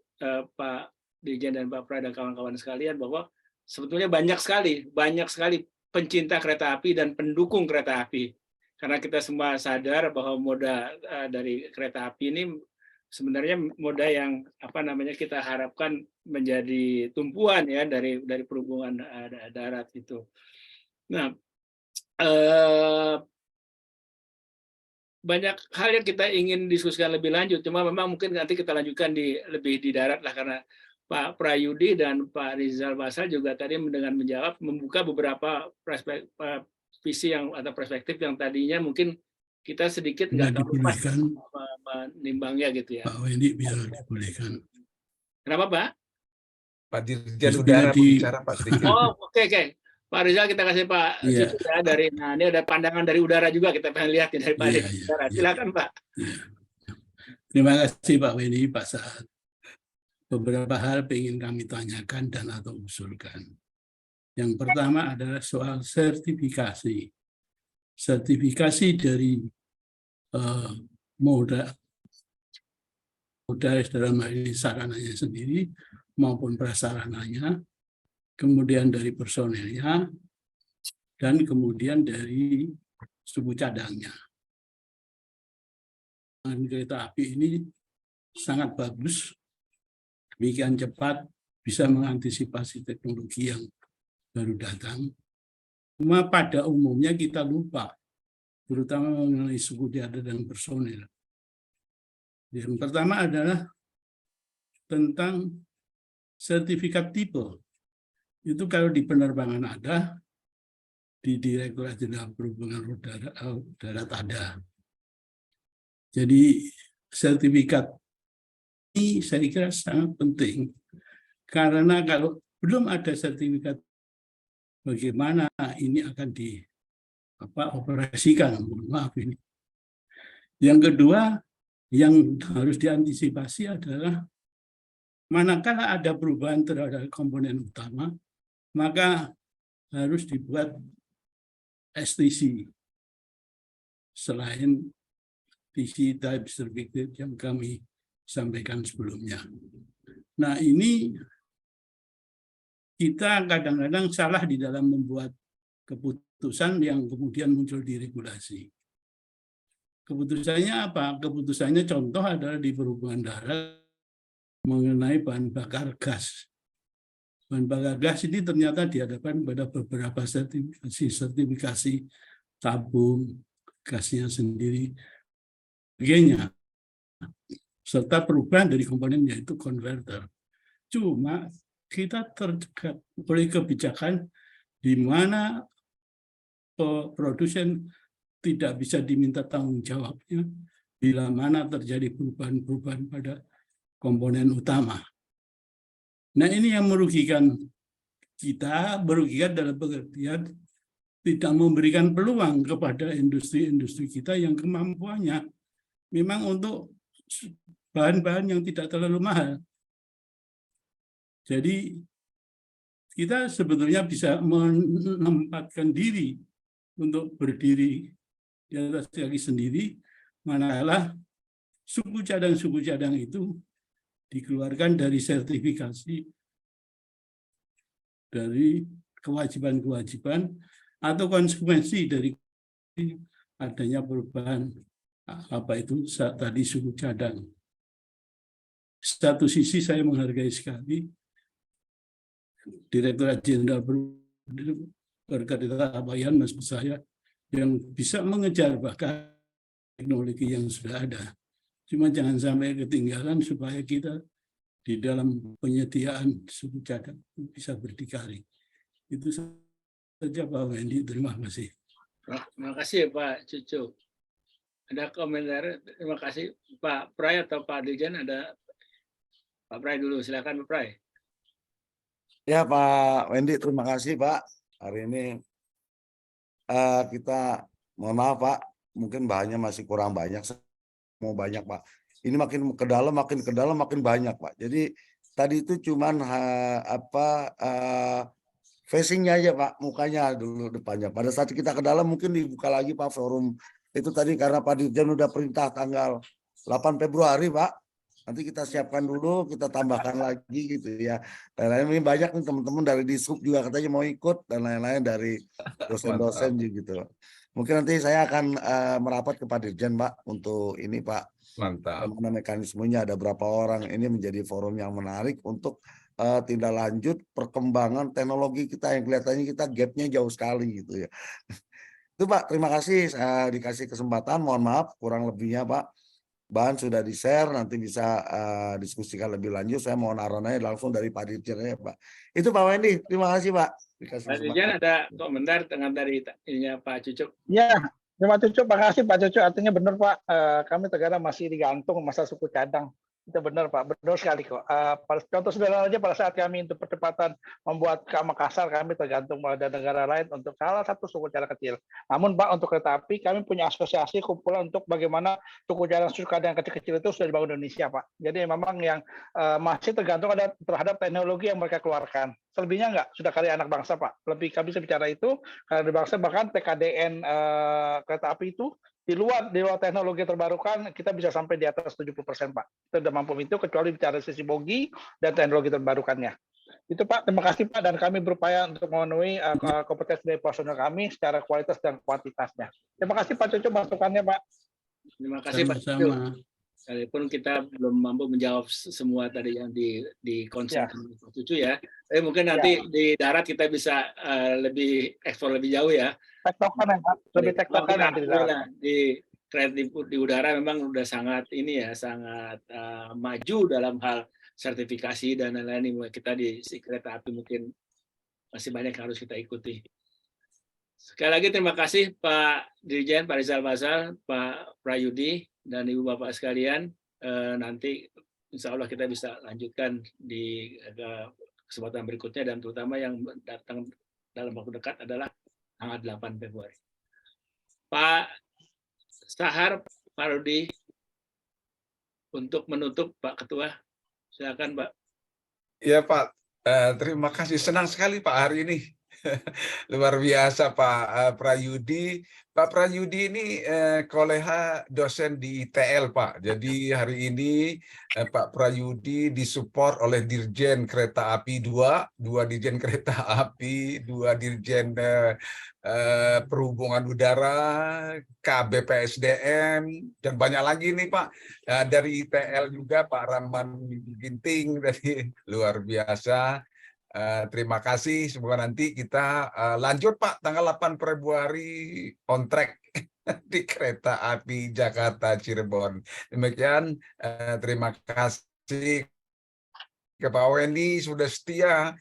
Pak Dirjen dan Pak Pra dan kawan-kawan sekalian, bahwa sebetulnya banyak sekali pencinta kereta api dan pendukung kereta api. Karena kita semua sadar bahwa moda dari kereta api ini sebenarnya moda yang kita harapkan menjadi tumpuan ya dari perhubungan darat itu. Nah, banyak hal yang kita ingin diskusikan lebih lanjut, cuma memang mungkin nanti kita lanjutkan lebih di darat lah, karena Pak Prayudi dan Pak Rizal Basal juga tadi dengan menjawab membuka beberapa visi atau perspektif yang tadinya mungkin kita sedikit nggak tahu pas menimbangnya gitu ya. Pak Wendy biar dibolehkan. Kenapa Pak? Pak Dirjen Udara bicara Pak sedikit. Oh oke. Pak Rizal kita kasih Pak Iya. ya, dari ini ada pandangan dari udara juga kita pengen lihat dari Pak Udara. Silakan Pak. Terima kasih Pak Wendy, Pak Saad. Beberapa hal ingin kami tanyakan dan atau usulkan. Yang pertama adalah soal sertifikasi. Sertifikasi dari moda dalam hal ini sarananya sendiri maupun prasarananya, kemudian dari personelnya, dan kemudian dari suku cadangnya. Kereta api ini sangat bagus, demikian cepat, bisa mengantisipasi teknologi yang baru datang. Cuma pada umumnya kita lupa, terutama mengenai suku cadang dan personel. Yang pertama adalah tentang sertifikat tipe. Itu kalau di penerbangan ada, di Direktorat Jenderal Perhubungan Darat ada. Jadi sertifikat ini saya kira sangat penting, karena kalau belum ada sertifikat, bagaimana ini akan dioperasikan? Maaf ini. Yang kedua, yang harus diantisipasi adalah manakala ada perubahan terhadap komponen utama, maka harus dibuat STC selain TC type certificate yang kami sampaikan sebelumnya. Nah, ini kita kadang-kadang salah di dalam membuat keputusan yang kemudian muncul di regulasi. Keputusannya apa? Keputusannya contoh adalah di perhubungan darat mengenai bahan bakar gas. Bahan bakar gas ini ternyata dihadapkan pada beberapa sertifikasi tabung, gasnya sendiri, sebagainya, serta perubahan dari komponen yaitu konverter. Cuma kita terdekat oleh kebijakan di mana produsen tidak bisa diminta tanggung jawabnya bila mana terjadi perubahan-perubahan pada komponen utama. Nah, ini yang merugikan kita, merugikan dalam pengertian tidak memberikan peluang kepada industri-industri kita yang kemampuannya memang untuk bahan-bahan yang tidak terlalu mahal. Jadi kita sebetulnya bisa menempatkan diri untuk berdiri di atas kaki sendiri, manakala suku cadang itu dikeluarkan dari sertifikasi, dari kewajiban-kewajiban atau konsekuensi dari adanya perubahan tadi suku cadang. Satu sisi saya menghargai sekali Direktorat Jenderal Perkeretaapian maksud saya yang bisa mengejar bahkan teknologi yang sudah ada. Cuma jangan sampai ketinggalan supaya kita di dalam penyediaan suku cadang bisa berdikari. Itu saja Pak Wendy, terima kasih. Terima kasih Pak Cucu. Ada komentar? Terima kasih Pak Pray atau Pak Dirjen ada? Pak Pray dulu, silakan Pak Pray. Ya Pak Wendy, terima kasih Pak. Hari ini kita, mohon maaf Pak, mungkin bahannya masih kurang banyak. Mau banyak Pak. Ini makin ke dalam, makin banyak Pak. Jadi tadi itu cuman facingnya aja Pak, mukanya dulu depannya. Pada saat kita ke dalam mungkin dibuka lagi Pak forum. Itu tadi karena Pak Dirjen udah perintah tanggal 8 Februari Pak. Nanti kita siapkan dulu, kita tambahkan lagi gitu ya. Dan lain-lain banyak nih teman-teman dari Dishub juga katanya mau ikut dan lain-lain dari dosen-dosen gitu. Mungkin nanti saya akan merapat ke Pak Dirjen Pak untuk ini Pak. Mantap. Bagaimana mekanismenya, ada berapa orang, ini menjadi forum yang menarik untuk tindak lanjut perkembangan teknologi kita yang kelihatannya kita gapnya jauh sekali gitu ya. Itu Pak, terima kasih dikasih kesempatan, mohon maaf kurang lebihnya Pak. Bahan sudah di-share, nanti bisa diskusikan lebih lanjut. Saya mohon arananya langsung dari Pak Dirjen ya Pak. Itu Pak Wendy, terima kasih Pak. Pak Dirjen ada komentar tengah dari Pak Cucu? Ya, terima Cucu, makasih Pak Cucu. Artinya benar Pak, kami Tegara masih digantung masa suku cadang. Itu benar Pak, benar sekali kok. Contoh sederhana aja pada saat kami untuk percepatan membuat ke Makassar, kami tergantung pada negara lain untuk salah satu suku cadang kecil. Namun Pak, untuk kereta api kami punya asosiasi kumpulan untuk bagaimana suku cadang kecil-kecil itu sudah dibangun Indonesia Pak. Jadi memang yang masih tergantung terhadap teknologi yang mereka keluarkan. Selebihnya enggak, sudah karya anak bangsa Pak. Lebih kami bisa bicara itu, karya bangsa bahkan TKDN kereta api itu di luar teknologi terbarukan kita bisa sampai di atas 70% Pak. Kita sudah mampu itu kecuali bicara sisi bogi dan teknologi terbarukannya. Itu Pak, terima kasih Pak, dan kami berupaya untuk memenuhi kompetensi dari personel kami secara kualitas dan kuantitasnya. Terima kasih Pak Cucu masukannya Pak. Terima kasih Pak Cucu. Sekalipun kita belum mampu menjawab semua tadi yang di konsep Pak Cucu ya. Tapi mungkin nanti di darat kita bisa lebih eksplor lebih jauh ya. Tektokan ya Pak, lebih tektokan nanti di darat. Di udara memang udah sangat ini ya, sangat maju dalam hal sertifikasi dan lain-lain. Kita di kereta api mungkin masih banyak yang harus kita ikuti. Sekali lagi terima kasih Pak Dirjen, Pak Rizal Basal, Pak Prayudi, dan Ibu Bapak sekalian. Nanti insya Allah kita bisa lanjutkan di kesempatan berikutnya, dan terutama yang datang dalam waktu dekat adalah tanggal 8 Februari. Pak Sahar, Pak Rudi, untuk menutup Pak Ketua, silakan Pak. Ya Pak, terima kasih, senang sekali Pak hari ini. Luar biasa Pak Prayudi. Pak Prayudi ini koleha dosen di ITL Pak. Jadi hari ini Pak Prayudi disupport oleh Dirjen Kereta Api 2 Dirjen Kereta Api, 2 Dirjen Perhubungan Udara, KBPSDM, dan banyak lagi nih Pak. Dari ITL juga Pak Rahman Ginting, dari luar biasa. Terima kasih, semoga nanti kita lanjut Pak tanggal 8 Februari on track di kereta api Jakarta Cirebon. Demikian, terima kasih ke Pak Wendy sudah setia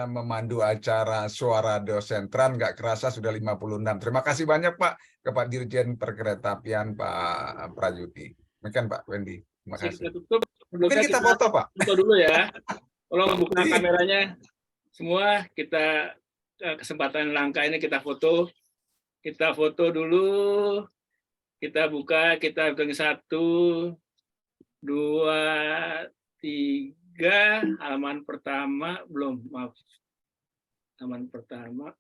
memandu acara Suara Dosen Tran, nggak kerasa sudah 56. Terima kasih banyak Pak ke Pak Dirjen Perkeretaapian Pak Prayudi. Demikian Pak Wendy, terima kasih. Mungkin kita foto Pak. Foto dulu ya. Tolong buka kameranya semua, kita kesempatan langka ini kita foto dulu, kita buka, kita hitung 1, 2, 3, halaman pertama belum, maaf, halaman pertama,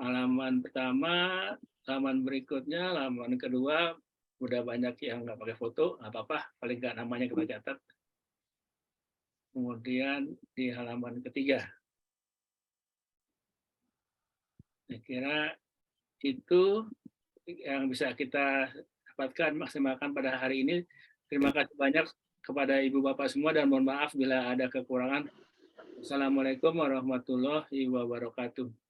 halaman pertama, halaman berikutnya, halaman kedua, udah banyak yang nggak pakai foto, nggak apa-apa, paling nggak namanya kita catat. Kemudian di halaman ketiga. Saya kira itu yang bisa kita dapatkan, maksimalkan pada hari ini. Terima kasih banyak kepada Ibu Bapak semua dan mohon maaf bila ada kekurangan. Assalamualaikum warahmatullahi wabarakatuh.